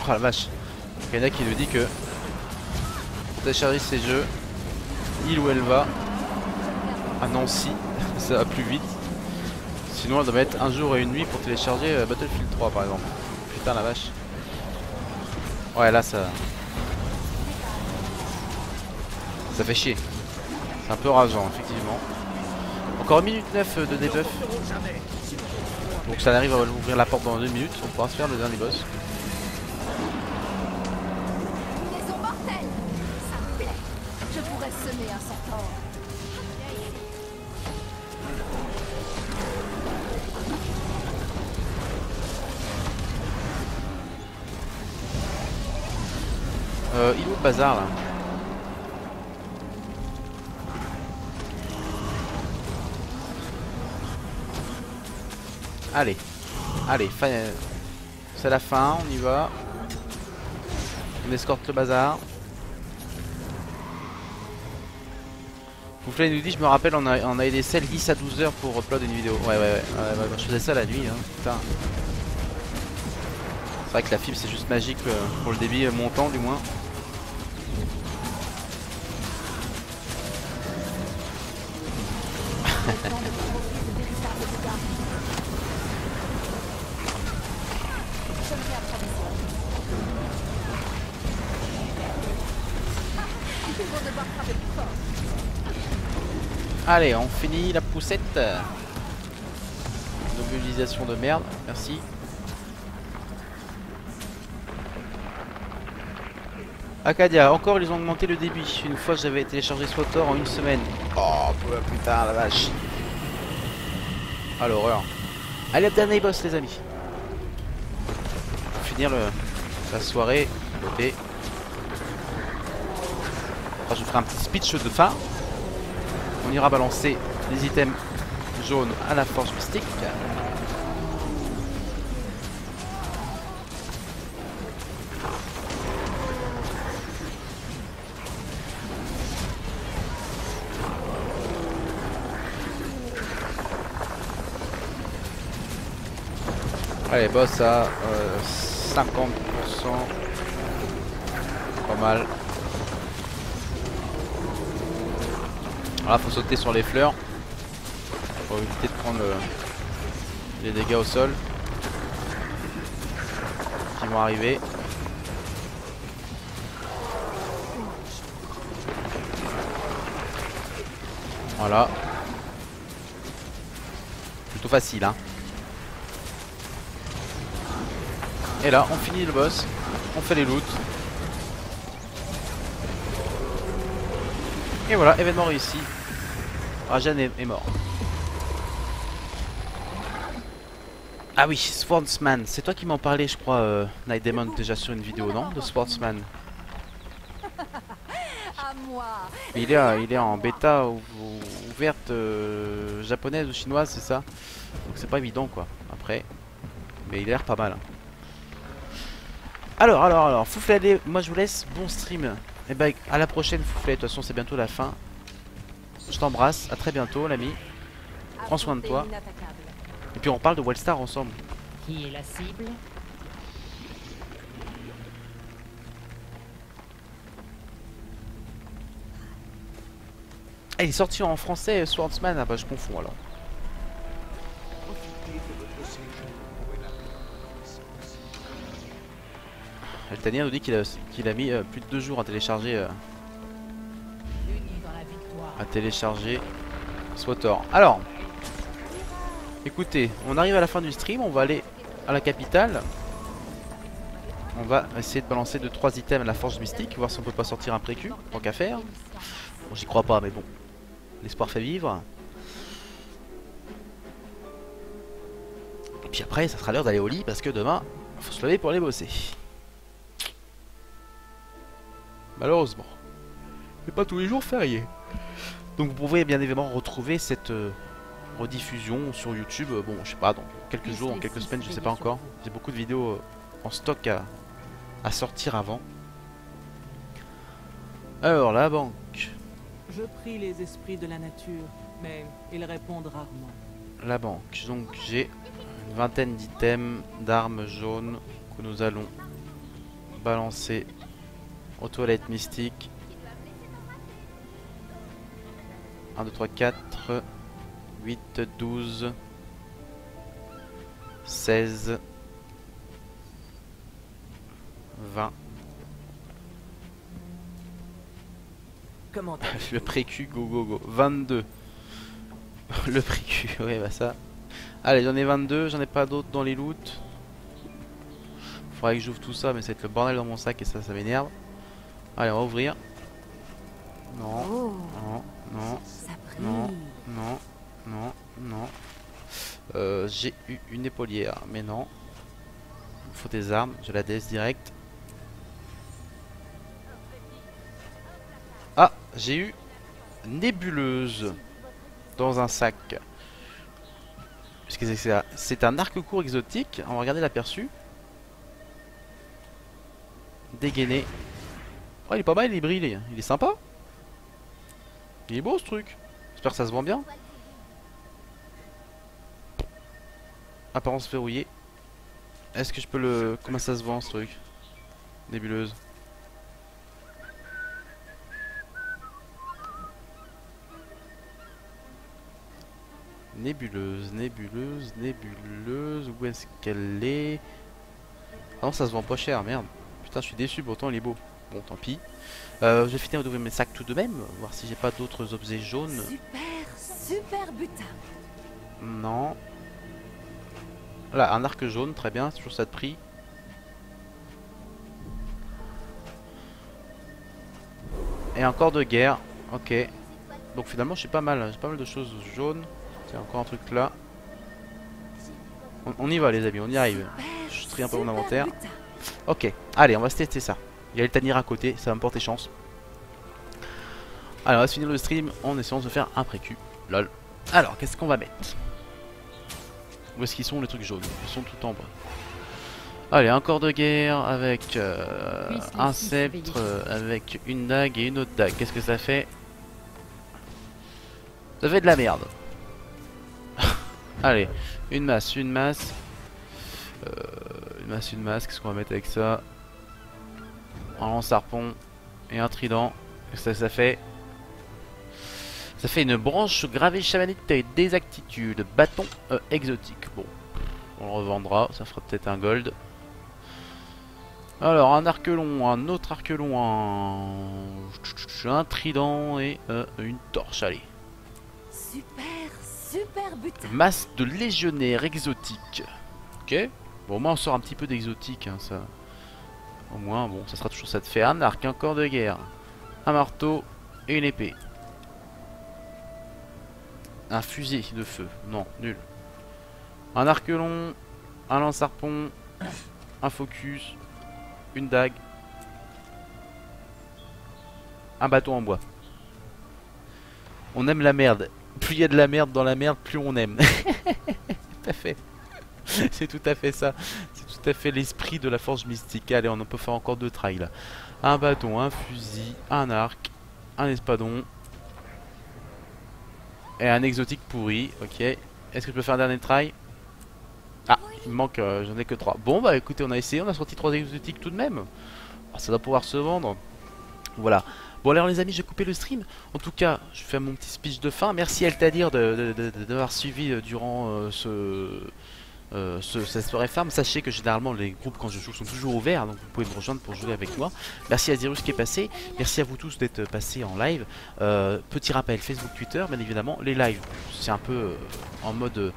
Oh la vache. Il y en a qui nous dit que pour télécharger ces jeux, il ou elle va à Nancy, ça va plus vite. Sinon elle doit mettre un jour et une nuit pour télécharger Battlefield 3 par exemple. Putain la vache. Ouais là ça fait chier. C'est un peu rageant effectivement. Encore 1 minute 9 de debuff. Donc ça arrive à ouvrir la porte dans 2 minutes. On pourra se faire le dernier boss. Je pourrais semer un centaure. Il est où le bazar là? Allez, allez, c'est la fin, on y va. On escorte le bazar. Fouflet nous dit, je me rappelle, on a des selles 10 à 12 heures pour upload une vidéo. Ouais, je faisais ça la nuit, hein, putain. C'est vrai que la fibre c'est juste magique pour le débit montant du moins. Allez, on finit la poussette. Mobilisation de merde, merci. Acadia, encore ils ont augmenté le débit. Une fois j'avais téléchargé SWTOR en une semaine. Oh putain la vache. Ah l'horreur. Allez, dernier boss les amis. Pour finir la soirée. Côté. Enfin, je vous ferai un petit speech de fin. On ira balancer les items jaunes à la forge mystique. Allez, boss à 50%. Pas mal. Alors là, faut sauter sur les fleurs. Pour éviter de prendre les dégâts au sol qui vont arriver. Voilà. Plutôt facile, hein. Et là, on finit le boss. On fait les loots. Et voilà, événement réussi. Rajan est mort. Ah oui, Swordsman. C'est toi qui m'en parlais, je crois, Night Demon, déjà sur une vidéo, non? De Swordsman. À moi. Mais il est en bêta ouverte japonaise ou chinoise, c'est ça? Donc c'est pas évident, quoi. Après. Mais il a l'air pas mal. Hein. Alors, Fouflet, allez, moi je vous laisse. Bon stream. Et bah, à la prochaine, Fouflet. De toute façon, c'est bientôt la fin. Je t'embrasse. À très bientôt, l'ami. Prends soin de toi. Et puis on parle de Wildstar ensemble. Qui est la cible? Ah, il est sorti en français, Swordsman. Ah bah, je confonds alors. Eltania nous dit qu'il a mis plus de 2 jours à télécharger SWTOR. Alors, écoutez, on arrive à la fin du stream, on va aller à la capitale. On va essayer de balancer 2-3 items à la forge mystique, voir si on peut pas sortir un précu, tant qu'à faire. Bon, j'y crois pas, mais bon, l'espoir fait vivre. Et puis après, ça sera l'heure d'aller au lit parce que demain, il faut se lever pour aller bosser. Malheureusement. Mais pas tous les jours fériés. Donc vous pouvez bien évidemment retrouver cette rediffusion sur YouTube. Bon, je sais pas, dans quelques jours, en quelques semaines, je sais pas encore. J'ai beaucoup de vidéos en stock à sortir avant. Alors, la banque. Je prie les esprits de la nature, mais ils répondent rarement. La banque. Donc j'ai une vingtaine d'items d'armes jaunes que nous allons balancer aux toilettes mystiques. 1, 2, 3, 4, 8, 12, 16, 20. Comment Le précu, go. 22. Le précu, ouais, bah ça. Allez, j'en ai 22, j'en ai pas d'autres dans les loots. Faudrait que j'ouvre tout ça, mais ça va être le bordel dans mon sac et ça m'énerve. Allez, on va ouvrir. Non, Oh, non. ça Non, brille. non. J'ai eu une épaulière, mais non. Il me faut des armes, je la DS direct. j'ai eu nébuleuse dans un sac. Qu'est-ce que c'est que ça? C'est un arc court exotique. On va regarder l'aperçu. Dégainé. Oh, il est pas mal, il est brillé. Il est sympa. Il est beau ce truc. J'espère que ça se vend bien. Apparence verrouillée. Est-ce que je peux le... Comment ça se vend ce truc? Nébuleuse. Nébuleuse, nébuleuse, nébuleuse. Où est-ce qu'elle est? Ah non, ça se vend pas cher, merde. Putain, je suis déçu, pourtant il est beau. Bon, tant pis. Je vais finir d'ouvrir mes sacs tout de même. Voir si j'ai pas d'autres objets jaunes. Super butin. Non. Là, un arc jaune, très bien, c'est toujours ça de prix. Et encore de guerre, ok. Donc finalement, j'ai pas mal de choses jaunes. Tiens, encore un truc là. On y va les amis, on y arrive. Je trie un peu mon inventaire. Ok, allez, on va se tester ça. Il y a le Tanir à côté, ça va me porter chance. Alors, on va se finir le stream en essayant de se faire un pré-Q. Lol. Alors, qu'est-ce qu'on va mettre? Où est-ce qu'ils sont les trucs jaunes? Ils sont tout en bas. Allez, un corps de guerre avec un sceptre, avec une dague et une autre dague. Qu'est-ce que ça fait? Ça fait de la merde. Allez, une masse, une masse. Une masse, qu'est-ce qu'on va mettre avec ça? Un lance-harpon et un trident. Qu'est-ce que ça fait? Ça fait une branche gravée chamanique des actitudes. Bâton exotique. Bon, on le revendra, ça fera peut-être un gold. Alors, un arc long, un autre arc long, un trident et une torche, allez. Super butin. Masse de légionnaire exotique. Ok. Bon, au moins on sort un petit peu d'exotique, hein, ça. Au moins, bon, ça sera toujours ça de fait. Un arc, un corps de guerre, un marteau et une épée. Un fusil de feu. Non, nul. Un arc long, un lance-harpon, un focus, une dague, un bâton en bois. On aime la merde. Plus il y a de la merde dans la merde, plus on aime. Tout à fait. C'est tout à fait ça. C'est tout à fait l'esprit de la forge mystique. Allez, on en peut faire encore deux trails là. Un bâton, un fusil, un arc, un espadon. Et un exotique pourri. Ok. Est-ce que je peux faire un dernier try? Ah, il me manque, j'en ai que 3. Bon bah écoutez, on a essayé, on a sorti 3 exotiques tout de même. Ah, ça doit pouvoir se vendre. Voilà. Bon alors les amis, j'ai coupé le stream. En tout cas, je fais mon petit speech de fin. Merci Altadir d'avoir suivi durant cette soirée farm. Sachez que généralement les groupes quand je joue sont toujours ouverts, donc vous pouvez me rejoindre pour jouer avec moi. Merci à Zirus qui est passé. Merci à vous tous d'être passés en live. Petit rappel, Facebook, Twitter, bien évidemment. Les lives, c'est un peu en mode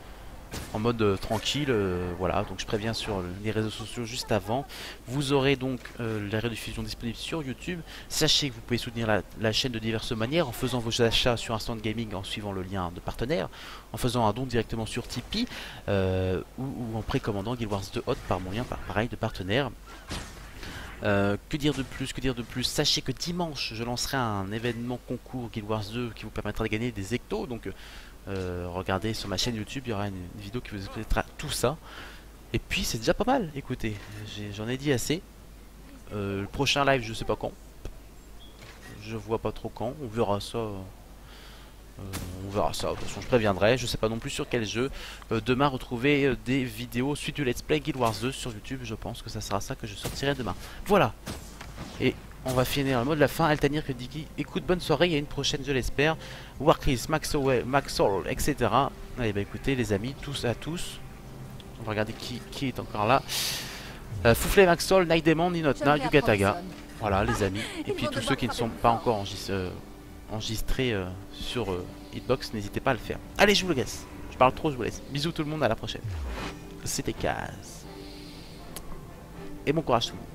tranquille, voilà, donc je préviens sur les réseaux sociaux juste avant. Vous aurez donc la rediffusion disponible sur YouTube. Sachez que vous pouvez soutenir la chaîne de diverses manières, en faisant vos achats sur Instant Gaming en suivant le lien de partenaire, en faisant un don directement sur Tipeee ou en précommandant Guild Wars 2 Hot par mon lien pareil de partenaire. Que dire de plus, sachez que dimanche je lancerai un événement concours Guild Wars 2 qui vous permettra de gagner des ectos, donc regardez sur ma chaîne YouTube, il y aura une vidéo qui vous expliquera tout ça. Et puis c'est déjà pas mal, écoutez, j'en ai dit assez. Le prochain live je sais pas quand, je vois pas trop quand, on verra ça. De toute façon je préviendrai, je sais pas non plus sur quel jeu. Demain retrouvez des vidéos suite du Let's Play Guild Wars 2 sur YouTube, je pense que ça sera ça que je sortirai demain. Voilà. Et on va finir le mot de la fin. Altanir que dit écoute, bonne soirée, il y a une prochaine je l'espère. Warcris, Maxwell, etc. Allez bah écoutez les amis, tous à tous. On va regarder qui est encore là. Fouflet, Maxwell, Night Demon, Ninotna, Yugataga. Voilà les amis. Et puis tous ceux qui ne sont pas encore enregistrés sur Hitbox, n'hésitez pas à le faire. Allez, je vous laisse. Je parle trop, je vous laisse. Bisous tout le monde, à la prochaine. C'était Kaz. Et bon courage tout le monde.